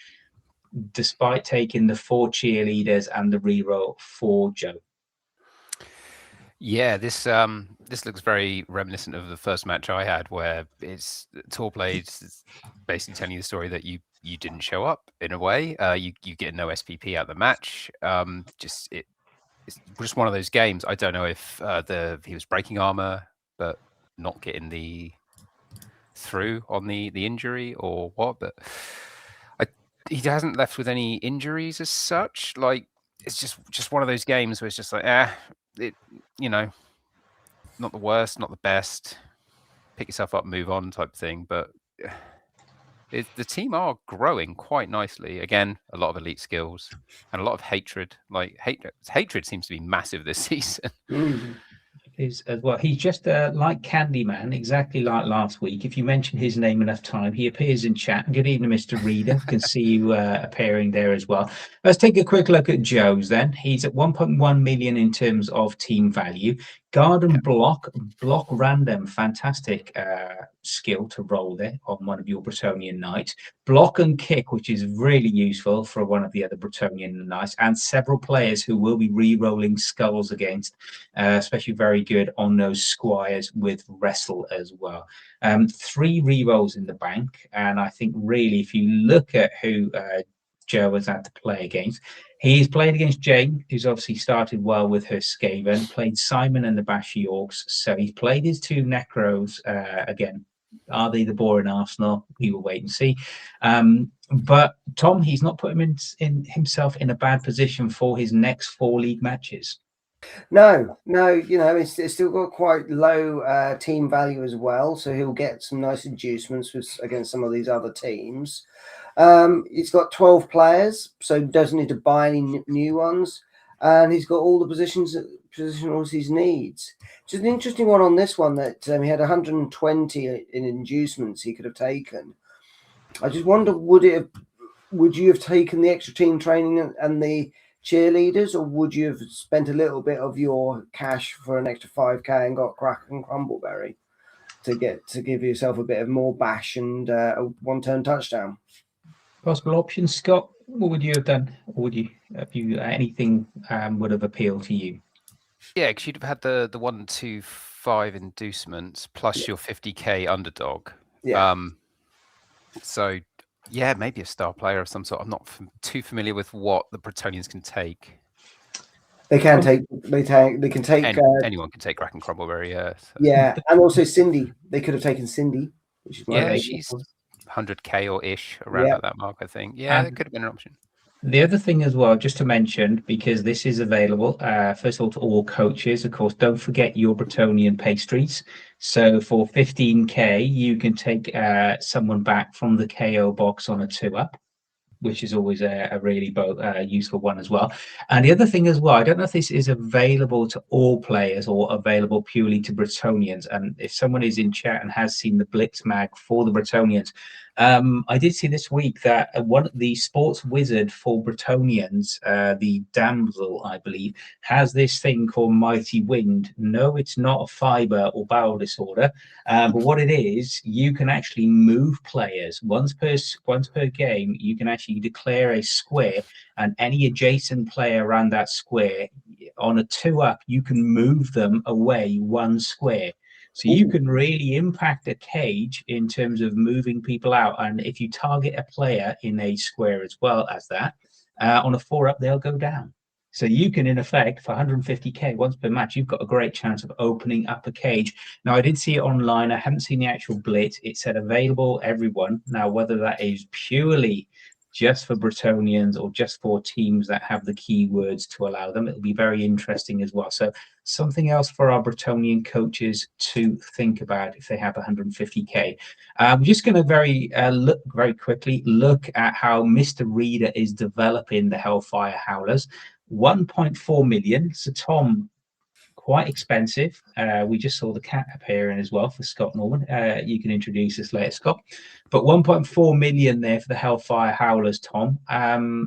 despite taking the 4 cheerleaders and the reroll for Joe. Yeah, this looks very reminiscent of the first match I had, where it's Torblades basically telling you the story that you didn't show up in a way. You get no SPP out of the match. It's just one of those games. I don't know if he was breaking armor but not getting the through on the injury or what, but he hasn't left with any injuries as such. Like, it's just one of those games where it's just like, not the worst, not the best. Pick yourself up, move on, type thing. But the team are growing quite nicely. Again, a lot of elite skills and a lot of hatred. Like, hatred seems to be massive this season. Is as well. He's just like Candyman, exactly like last week. If you mention his name enough time, he appears in chat. Good evening, Mr. Reader. Can see you appearing there as well. Let's take a quick look at Joe's then. He's at 1.1 million in terms of team value. Guard and block random, fantastic skill to roll there on one of your Bretonian knights. Block and kick, which is really useful for one of the other Bretonian knights, and several players who will be re-rolling skulls against, especially very good on those squires with wrestle as well. 3 re-rolls in the bank, and I think really if you look at who Joe has had to play against, he's played against Jane, who's obviously started well with her Skaven, played Simon and the Bashy Orcs, so he's played his 2 Necros. Again, are they the boring Arsenal? We will wait and see. But Tom, he's not put in himself in a bad position for his next 4 league matches. No, it's still got quite low team value as well, so he'll get some nice inducements against some of these other teams. He's got 12 players, so doesn't need to buy any new ones, and he's got all the positionals he needs. Just an interesting one on this one, that he had 120 in inducements he could have taken. I just wonder, would you have taken the extra team training and the cheerleaders, or would you have spent a little bit of your cash for an extra 5k and got Crack and Crumbleberry to give yourself a bit of more bash and a 1-turn touchdown? Possible options, Scott. What would you have done? Or would you have anything would have appealed to you? Yeah, because you'd have had the 1, 2, 5 inducements plus your 50k underdog. Yeah. So yeah, maybe a star player of some sort. I'm not too familiar with what the Bretonians can take. They can take. They can take. Anyone can take Crack and Crumbleberry. Yeah. So. Yeah, and also Cindy. They could have taken Cindy. Which is she's 100k or ish around at that mark, I think. Yeah, that could have been an option. The other thing as well, just to mention, because this is available, first of all, to all coaches, of course, don't forget your Bretonian pastries. So for 15k, you can take someone back from the KO box on a 2-up, which is always a really useful one as well. And the other thing as well, I don't know if this is available to all players or available purely to Bretonians. And if someone is in chat and has seen the Blitz mag for the Bretonians, I did see this week that the sports wizard for Bretonians, the Damsel, I believe, has this thing called Mighty Wind. No, it's not a fiber or bowel disorder, but what it is, you can actually move players once per game. You can actually declare a square, and any adjacent player around that square on a 2-up, you can move them away 1 square. So you can really impact a cage in terms of moving people out. And if you target a player in a square as well as that, on a 4-up, they'll go down. So you can, in effect, for 150k once per match, you've got a great chance of opening up a cage. Now, I did see it online. I haven't seen the actual blitz. It said available everyone. Now, whether that is purely just for Bretonians or just for teams that have the keywords to allow them, it'll be very interesting as well. So something else for our Bretonian coaches to think about if they have 150k. We're just going to very quickly look at how Mr. Reader is developing the Hellfire Howlers. 1.4 million. So Tom, quite expensive. We just saw the cat appearing as well for Scott Norman. You can introduce us later, Scott. But 1.4 million there for the Hellfire Howlers, Tom.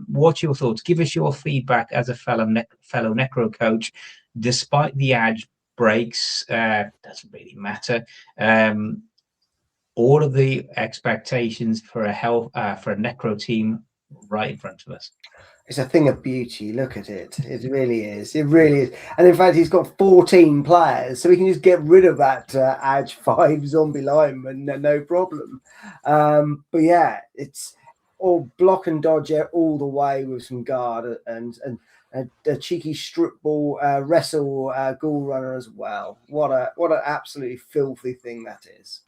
What's your thoughts? Give us your feedback as a fellow Necro coach. Despite the ad breaks, doesn't really matter. All of the expectations for a Necro team right in front of us. It's a thing of beauty. Look at it. It really is. It really is. And in fact, he's got 14 players, so we can just get rid of that Edge 5 zombie lineman, no problem. But yeah, it's all block and dodge all the way with some guard and a cheeky strip ball wrestle ghoul runner as well. What an absolutely filthy thing that is.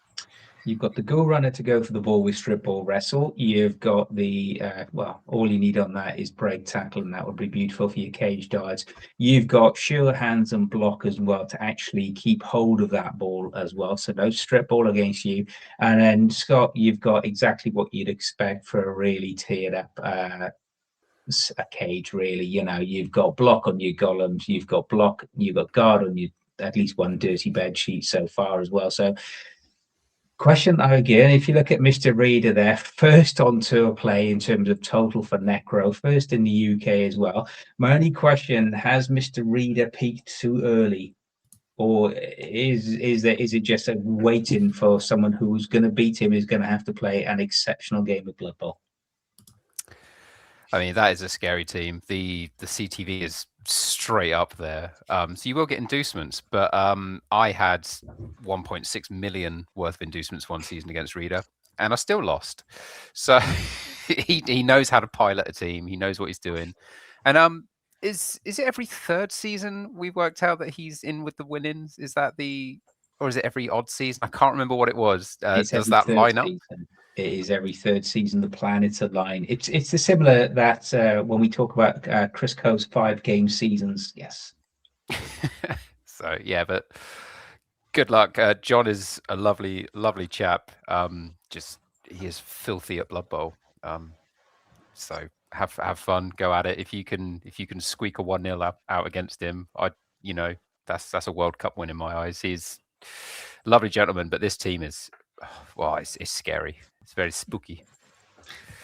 You've got the goal runner to go for the ball with strip ball wrestle. You've got the, well, all you need on that is break tackle, and that would be beautiful for your cage darts. You've got sure hands and block as well to actually keep hold of that ball as well. So no strip ball against you. And then, Scott, you've got exactly what you'd expect for a really tiered up a cage, really. You know, you've got block on your golems, you've got guard on your at least one dirty bed sheet so far as well. So, question again, if you look at Mr. Reader there, first on tour play in terms of total for Necro, first in the UK as well. My only question, has Mr. Reader peaked too early? Or is it just a waiting for someone who's going to beat him is going to have to play an exceptional game of Blood Bowl? I mean, that is a scary team. The CTV is straight up there. So you will get inducements, but I had 1.6 million worth of inducements one season against Reader, and I still lost. So he knows how to pilot a team. He knows what he's doing. And is it every third season we worked out that he's in with the win-ins? Is that or is it every odd season? I can't remember what it was. Does that line up? It is every third season. The planets align. It's the similar that when we talk about Chris Coe's 5-game seasons. Yes. So yeah, but good luck. John is a lovely chap. He is filthy at Blood Bowl. So have fun. Go at it. If you can squeak a 1-0 out against him, that's a World Cup win in my eyes. He's a lovely gentleman, but this team is, well, it's scary. It's very spooky.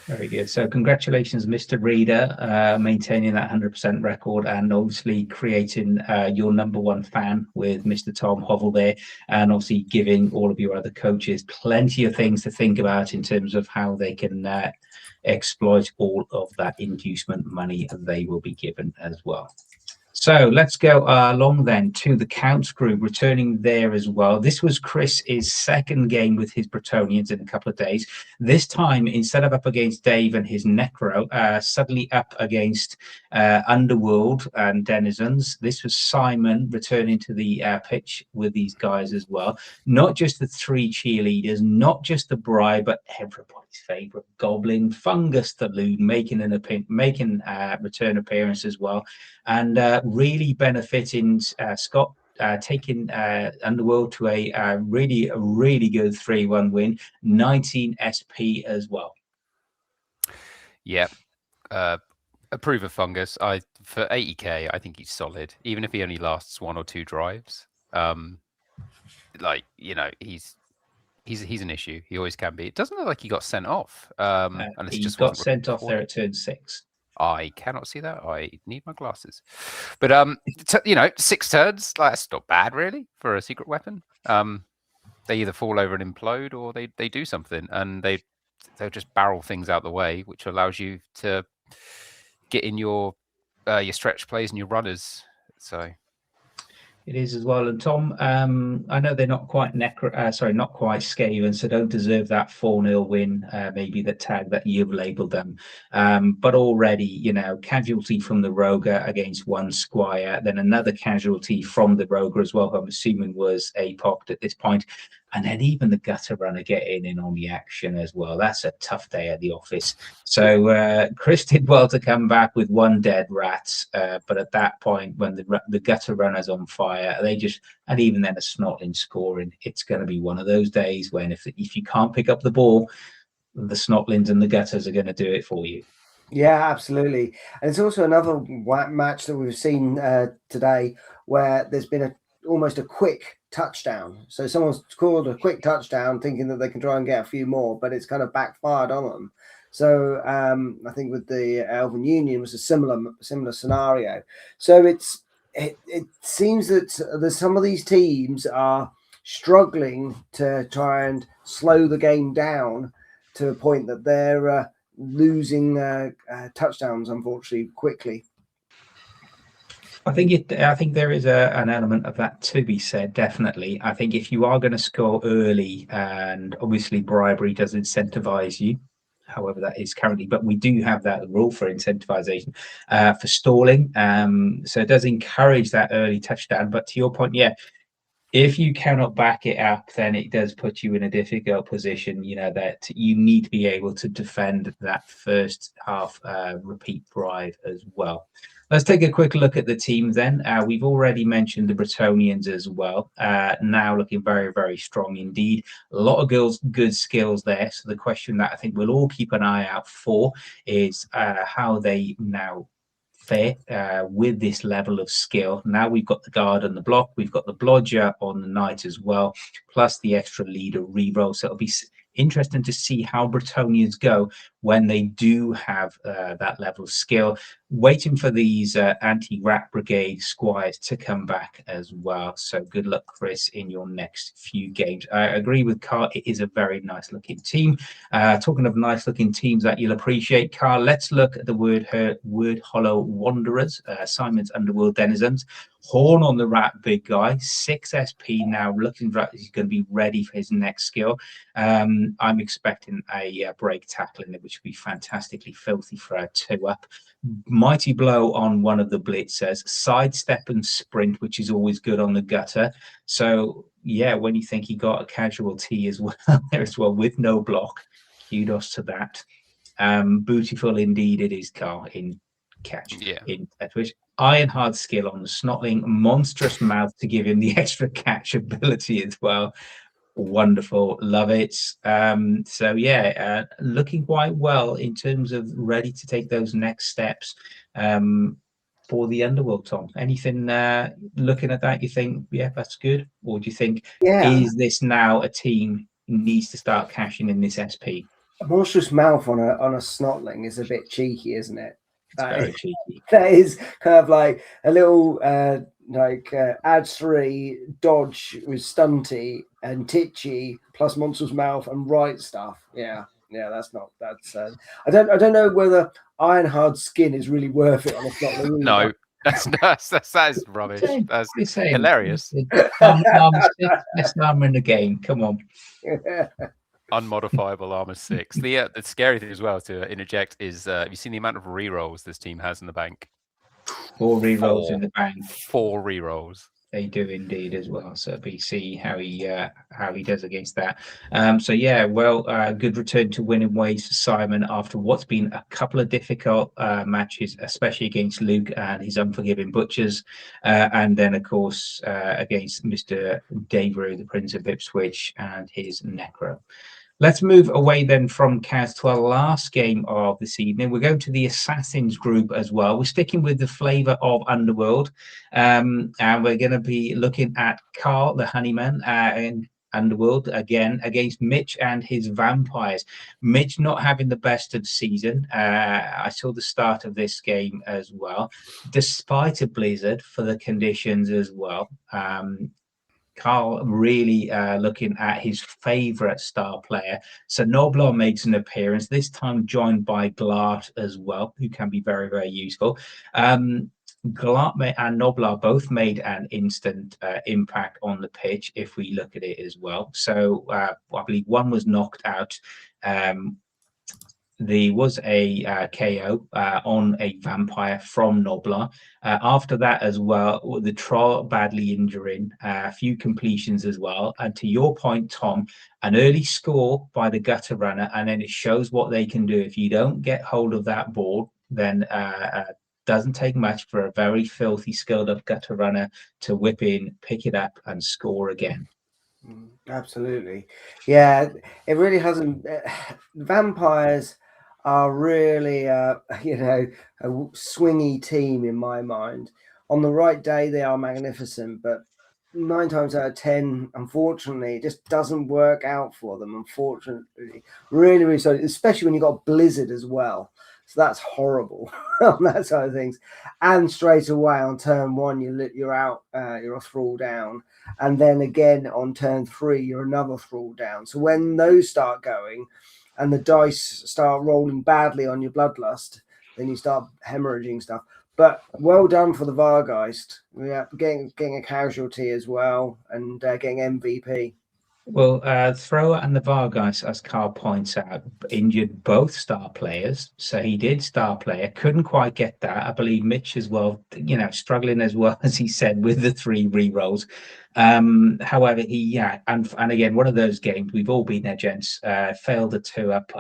Very good. So congratulations, Mr. Reader, maintaining that 100% record and obviously creating your #1 fan with Mr. Tom Hovell there, and obviously giving all of your other coaches plenty of things to think about in terms of how they can exploit all of that inducement money they will be given as well. So let's go along then to the Counts group, returning there as well. This was Chris's second game with his Bretonians in a couple of days. This time, instead of up against Dave and his Necro, suddenly up against Underworld and Denizens. This was Simon returning to the pitch with these guys as well. Not just the 3 cheerleaders, not just the bride, but everybody's favourite Goblin, Fungus the Loon, making return appearance as well. And really benefiting Scott, taking Underworld to a really good 3-1 win, 19 SP as well. Yeah, approve of Fungus. For 80k, I think he's solid, even if he only lasts 1 or 2 drives. He's an issue. He always can be. It doesn't look like he got sent off. He got sent off there at turn 6. I cannot see that. I need my glasses. But 6 turns, that's not bad really for a secret weapon. They either fall over and implode, or they do something, and they'll just barrel things out the way, which allows you to get in your stretch plays and your runners. So it is as well. And Tom, I know they're not quite not quite Skaven, so don't deserve that 4-0 win, maybe the tag that you've labelled them. But already, casualty from the Roger against 1 Squire, then another casualty from the Roger as well, who I'm assuming was APOC'd at this point. And then even the gutter runner getting in on the action as well. That's a tough day at the office. So Chris did well to come back with 1 dead rat. But at that point, when the gutter runner's on fire, and even then a Snotling scoring, it's going to be one of those days when if you can't pick up the ball, the Snotlings and the gutters are going to do it for you. Yeah, absolutely. And it's also another match that we've seen today where there's been almost a quick touchdown. So someone's scored a quick touchdown thinking that they can try and get a few more, but it's kind of backfired on them. So I think with the Elven Union was a similar scenario. So it seems that there's some of these teams are struggling to try and slow the game down to a point that they're losing touchdowns, unfortunately, quickly. I think there is an element of that to be said. Definitely, I think if you are going to score early, and obviously bribery does incentivize you, however that is currently, but we do have that rule for incentivization for stalling. So it does encourage that early touchdown. But to your point, yeah, if you cannot back it up, then it does put you in a difficult position. You know that you need to be able to defend that first half repeat drive as well. Let's take a quick look at the teams then. We've already mentioned the Bretonians as well. Now looking very, very strong indeed. A lot of good skills there. So the question that I think we'll all keep an eye out for is how they now fare with this level of skill. Now we've got the guard on the block, we've got the blodger on the knight as well, plus the extra leader reroll. So it'll be interesting to see how Bretonians go when they do have that level of skill. Waiting for these anti-rat brigade squires to come back as well. So good luck, Chris, in your next few games. I agree with Carl. It is a very nice looking team. Talking of nice looking teams that you'll appreciate, Carl, let's look at the Word Hollow Wanderers, Simon's Underworld Denizens. Horn on the rat, big guy, 6 SP now, looking like he's going to be ready for his next skill. I'm expecting a break tackle in it, which would be fantastically filthy for a 2-up. Mighty blow on one of the blitzers, sidestep and sprint, which is always good on the gutter. So yeah, when you think he got a casualty as well there as well with no block, kudos to that. Beautiful indeed it is, Carl, in catch. Yeah. In Twitch. Iron hard skill on the snotling, monstrous mouth to give him the extra catch ability as well. Wonderful, love it. So yeah, looking quite well in terms of ready to take those next steps for the underworld. Tom, anything looking at that you think, yeah, that's good, or do you think is this now a team needs to start cashing in this SP? A monstrous mouth on a snotling is a bit cheeky, isn't it? It's very cheeky. That is kind of like a little ad 3 dodge with stunty and titchy plus monstrous mouth and right stuff. Yeah, that's I don't know whether iron hard skin is really worth it on a snotling. No, that is rubbish. That's hilarious. Best armor in the game. Come on. Unmodifiable armor 6. The scary thing as well to interject is have you seen the amount of rerolls this team has in the bank? 4 rerolls in the bank. 4 rerolls. They do indeed as well. So we see how he does against that. So yeah, well, good return to winning ways for Simon after what's been a couple of difficult matches, especially against Luke and his unforgiving butchers, and then of course against Mr. Daveru, the Prince of Ipswich, and his Necro. Let's move away then from Kaz to our last game of this evening. We're going to the Assassins group as well. We're sticking with the flavour of Underworld. And we're going to be looking at Carl, the Honeyman, in Underworld again against Mitch and his Vampires. Mitch not having the best of the season. I saw the start of this game as well, despite a blizzard for the conditions as well. Carl really looking at his favourite star player. So Noblar makes an appearance, this time joined by Glart as well, who can be very, very useful. Glart and Noblar both made an instant impact on the pitch, if we look at it as well. So I believe one was knocked out. There was a KO on a vampire from Noblar. After that as well, the Troll badly injuring, a few completions as well. And to your point, Tom, an early score by the gutter runner, and then it shows what they can do. If you don't get hold of that ball, then doesn't take much for a very filthy, skilled up gutter runner to whip in, pick it up, and score again. Absolutely. Yeah, it really hasn't. Vampires are really, you know, a swingy team in my mind. On the right day, they are magnificent, but 9 times out of 10, unfortunately, it just doesn't work out for them. Unfortunately, really, really sorry, especially when you've got Blizzard as well. So that's horrible on that side of things. And straight away on turn 1, you're out, you're a thrall down, and then again on turn 3, you're another thrall down. So when those start going, and the dice start rolling badly on your bloodlust, then you start hemorrhaging stuff. But well done for the Vargeist. Yeah, getting a casualty as well, and getting MVP. Well, Thrower and the Vargas, as Carl points out, injured both star players. So he did star player, couldn't quite get that. I believe Mitch as well, you know, struggling as well, as he said, with the 3 re-rolls. However, and again, one of those games, we've all been there, gents, failed a 2-up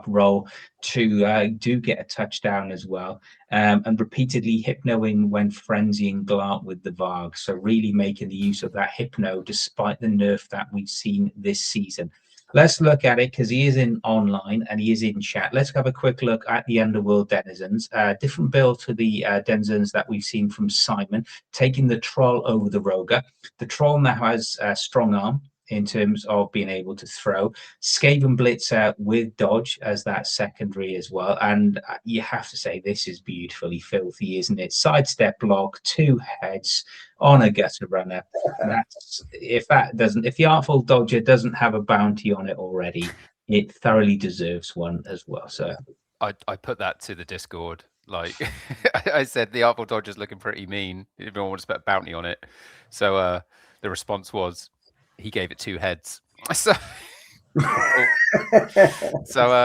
roll to do get a touchdown as well, and repeatedly hypnoing when frenzying Glart with the Varg. So really making the use of that hypno despite the nerf that we've seen this season. Let's look at it because he is in online and he is in chat. Let's have a quick look at the Underworld denizens. Different build to the denizens that we've seen from Simon, taking the Troll over the Roger. The Troll now has a strong arm in terms of being able to throw. Skaven Blitzer with dodge as that secondary as well. And you have to say, this is beautifully filthy, isn't it? Sidestep block, 2 heads on a gutter runner. That's if the Artful Dodger doesn't have a bounty on it already, it thoroughly deserves one as well. So I put that to the Discord. Like I said, the Artful Dodger's looking pretty mean. Everyone wants to put a bounty on it. So the response was he gave it 2 heads. So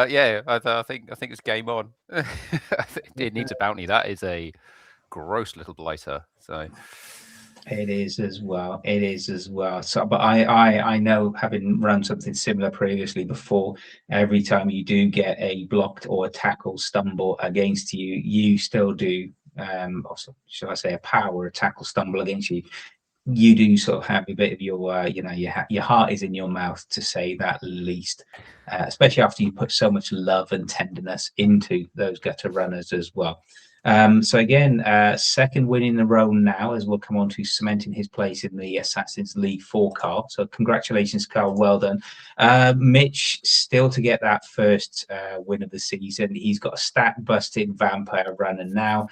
yeah, I think it's game on. It needs a bounty. That is a gross little blighter. So it is as well. It is as well. So, but I know, having run something similar previously before, every time you do get a blocked or a tackle stumble against you, you still do. Also, shall I say, a power or a tackle stumble against you? You do sort of have a bit of your, you know, your heart is in your mouth, to say that least, especially after you put so much love and tenderness into those gutter runners as well. So again, second win in a row now, as we'll come on to cementing his place in the Assassin's League for Carl. So congratulations, Carl. Well done. Mitch still to get that first win of the season. He's got a stat-busted vampire runner now.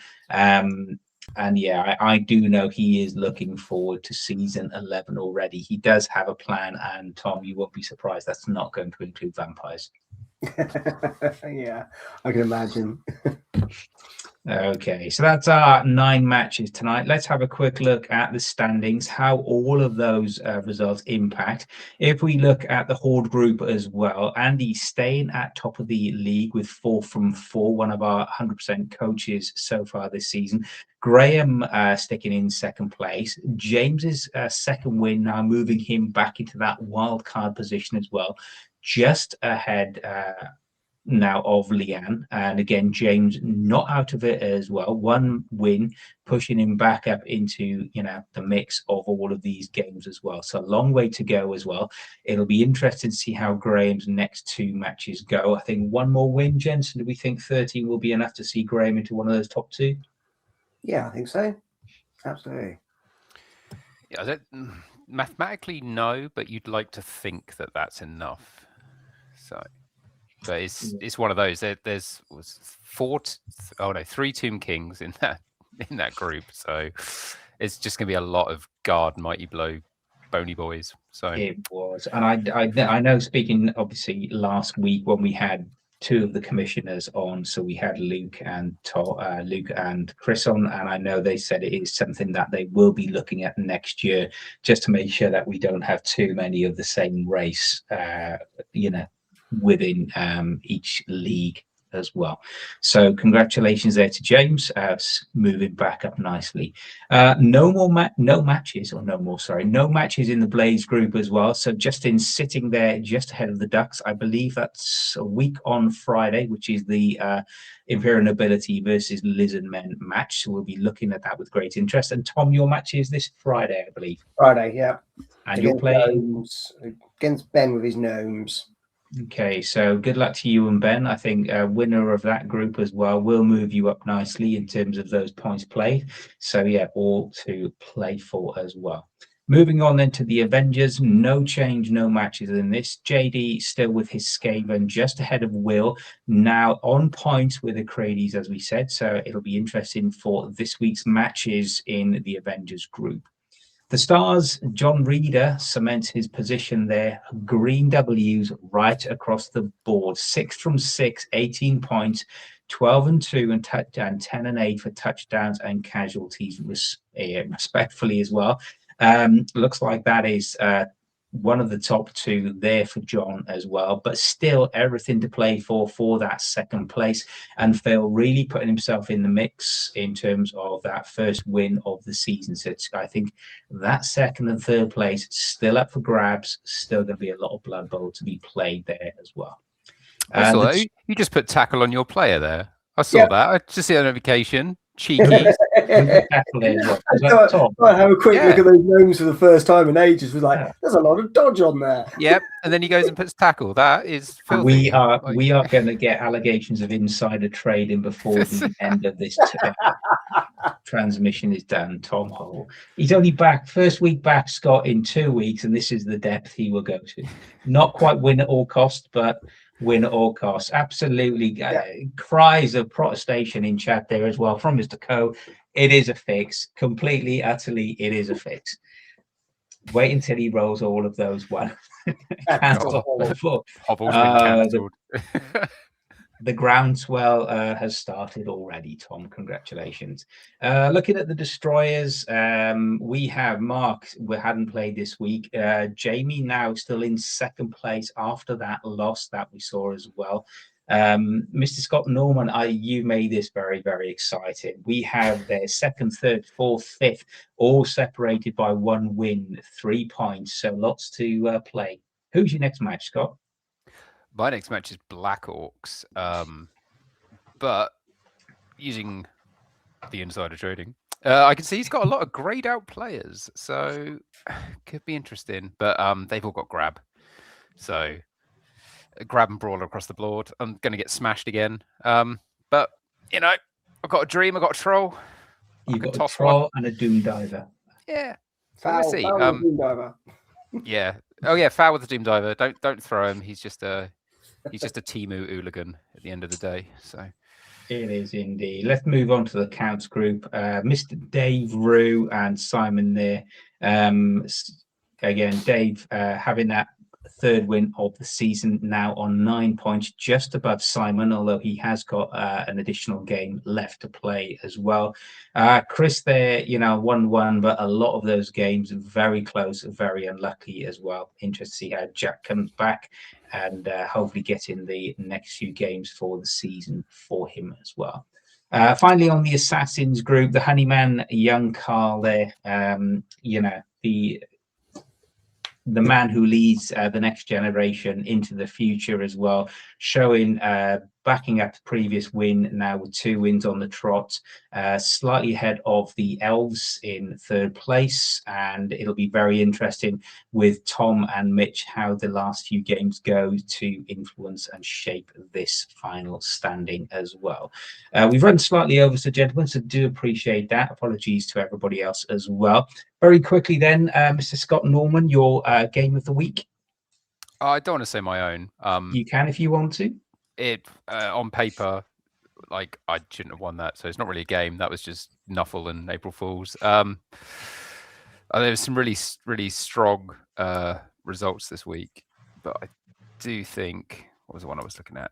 And yeah, I do know he is looking forward to season 11 already. He does have a plan, and Tom, you won't be surprised that's not going to include vampires. Yeah, I can imagine. Okay, so that's our 9 matches tonight. Let's have a quick look at the standings, how all of those results impact. If we look at the Horde group as well, Andy staying at top of the league with 4 from 4, one of our 100% coaches so far this season. Graham sticking in second place. James's second win now moving him back into that wild card position as well, just ahead now of Leanne. And again, James not out of it as well. 1 win pushing him back up into, you know, the mix of all of these games as well. So a long way to go as well. It'll be interesting to see how Graham's next 2 matches go. I think 1 more win, Jensen. Do we think 13 will be enough to see Graham into one of those top 2? Yeah, I think so. Absolutely. Yeah, mathematically no, but you'd like to think that that's enough. So. But it's one of those. There's 3 Tomb Kings in that group, so it's just going to be a lot of guard mighty blow bony boys. So it was, and I know, speaking obviously last week when we had 2 of the commissioners on, so we had Luke and Chris on, and I know they said it is something that they will be looking at next year, just to make sure that we don't have too many of the same race, you know, within each league as well. So congratulations there to James, moving back up nicely. No matches in the Blaze group as well. So Justin sitting there just ahead of the Ducks. I believe that's a week on Friday, which is the Imperial Nobility versus Lizard Men match. So we'll be looking at that with great interest. And Tom, your match is this Friday, I believe. Friday, yeah. And you're playing against Ben with his gnomes. Okay, so good luck to you and Ben. I think winner of that group as well will move you up nicely in terms of those points played. So yeah, all to play for as well. Moving on then to the Avengers, no change, no matches in this. JD still with his Skaven just ahead of Will, now on points with the Cradies, as we said. So it'll be interesting for this week's matches in the Avengers group. The Stars, John Reeder cements his position there. Green W's right across the board. 6 from 6, 18 points, 12 and 2, and 10 and 8 for touchdowns and casualties, respectfully as well. Looks like that is one of the top two there for John as well, but still everything to play for that second place. And Phil really putting himself in the mix in terms of that first win of the season. So I think that second and third place still up for grabs, still going to be a lot of Blood Bowl to be played there as well. I saw that. You just put tackle on your player there. I saw that. I just see a notification. Cheeky. I have a quick look at those names for the first time in ages. Was like, there's a lot of dodge on there. Yep, and then he goes and puts tackle. That is filthy. We are going to get allegations of insider trading before the end of this transmission is done. Tom Hole, he's only back first week back, Scott, in 2 weeks, and this is the depth he will go to. Not quite win at all cost, but win at all costs. Absolutely. Cries of protestation in chat there as well from Mr. Co. It is a fix. Completely, utterly, it is a fix. Wait until he rolls all of those one. The groundswell has started already, Tom. Congratulations. Looking at the destroyers, we have Mark, we hadn't played this week. Jamie now still in second place after that loss that we saw as well. Mr. Scott Norman, you made this very, very exciting. We have their second, third, fourth, fifth, all separated by 1 win, 3 points. So lots to play. Who's your next match, Scott? My next match is Black Orcs, but using the insider trading, I can see he's got a lot of grayed out players, so could be interesting. But they've all got grab, so grab and brawler across the board. I'm going to get smashed again, but you know, I've got a dream, I've got a troll. You've got a troll and a doom diver. Yeah, foul doom diver. Yeah. Oh yeah, foul with the doom diver. Don't throw him. He's just a Timu hooligan at the end of the day. So it is indeed. Let's move on to the counts group. Mr. Dave Rue and Simon there. Again, Dave having that third win of the season, now on 9 points, just above Simon, although he has got an additional game left to play as well. Chris there, 1-1, but a lot of those games very close, very unlucky as well. Interesting to see how Jack comes back and hopefully get in the next few games for the season for him as well. Finally, on the Assassins group, the Honeyman, young Carl there, the man who leads the next generation into the future as well, showing backing up the previous win now with 2 wins on the trot, slightly ahead of the Elves in third place. And it'll be very interesting with Tom and Mitch how the last few games go to influence and shape this final standing as well. We've run slightly over, so gentlemen, so do appreciate that. Apologies to everybody else as well. Very quickly then, Mr. Scott Norman, your game of the week. I don't want to say my own. You can if you want to. It on paper, like I shouldn't have won that, so it's not really a game. That was just Nuffle and April Fools. There was some really, really strong results this week, but I do think, what was the one I was looking at?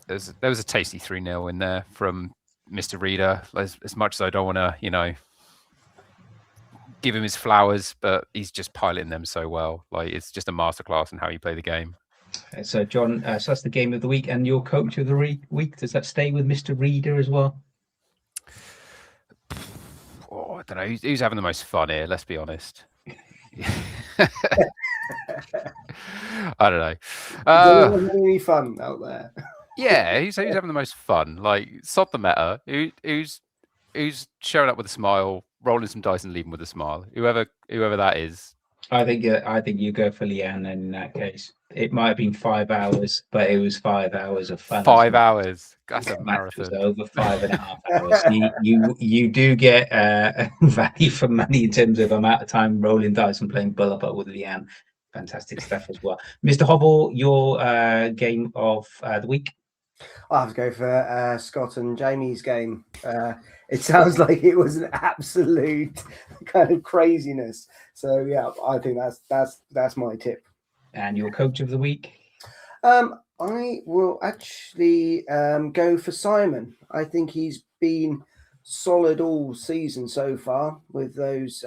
There was a tasty 3-0 in there from Mr. Reeder. As much as I don't want to, give him his flowers, but he's just piloting them so well. Like, it's just a masterclass in how you play the game. So, John, so that's the game of the week. And your coach of the week, does that stay with Mr. Reeder as well? Oh, I don't know. Who's having the most fun here? Let's be honest. I don't know. Having any fun out there? Yeah, who's having the most fun? Like, sod the meta. Who's showing up with a smile, rolling some dice and leaving with a smile? Whoever that is. I think you go for Leanne in that case. It might have been 5 hours, but it was 5 hours of fun. 5 hours. That's a The match was marathon. over 5.5 hours. You do get value for money in terms of amount of time rolling dice and playing bull up with Leanne. Fantastic stuff as well. Mr. Hobble, your game of the week. I have to go for Scott and Jamie's game. It sounds like it was an absolute kind of craziness. So yeah, I think that's my tip. And your coach of the week. I will actually go for Simon. I think he's been solid all season so far with those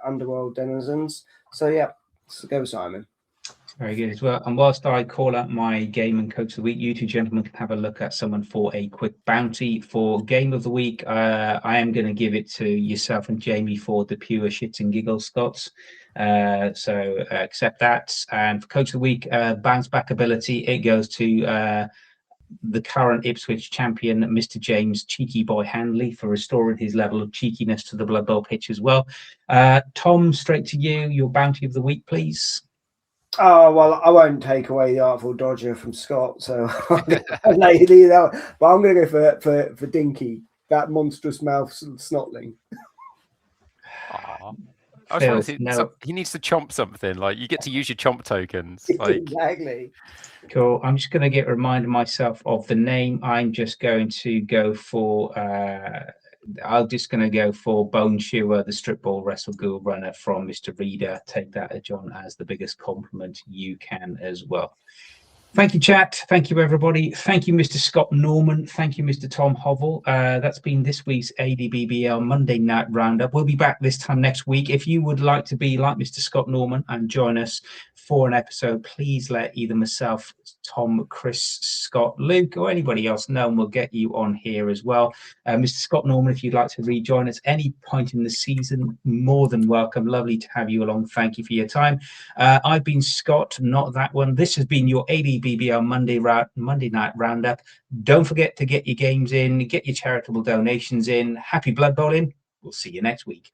underworld denizens. So yeah, let's go with Simon. Very good as well. And whilst I call out my game and coach of the week, you two gentlemen can have a look at someone for a quick bounty. For game of the week, I am going to give it to yourself and Jamie for the pure shits and giggles Scots. So accept that. And for coach of the week, bounce back ability, it goes to the current Ipswich champion, Mr. James Cheeky Boy Handley, for restoring his level of cheekiness to the Blood Bowl pitch as well. Tom, straight to you. Your bounty of the week, please. Oh, well, I won't take away the Artful Dodger from Scott, so I'll let you do that. But I'm going to go for Dinky, that monstrous mouth snotling. Aww. I was trying to see, he needs to chomp something. Like, you get to use your chomp tokens. Like... Exactly. Cool. I'm just going to get reminded myself of the name. I'm just going to go for... I'm just going to go for Bone Chewer, the strip ball wrestle ghoul runner from Mr. Reader. Take that, John, as the biggest compliment you can as well. Thank you, chat. Thank you, everybody. Thank you, Mr. Scott Norman. Thank you, Mr. Tom Hovell. That's been this week's A&DBBL Monday Night Roundup. We'll be back this time next week. If you would like to be like Mr. Scott Norman and join us for an episode, please let either myself, Tom, Chris, Scott, Luke, or anybody else know, and we'll get you on here as well. Mr. Scott Norman, if you'd like to rejoin us any point in the season, more than welcome. Lovely to have you along. Thank you for your time. I've been Scott, not that one. This has been your A&DBBL Monday Night Roundup. Don't forget to get your games in, get your charitable donations in. Happy Blood Bowling. We'll see you next week.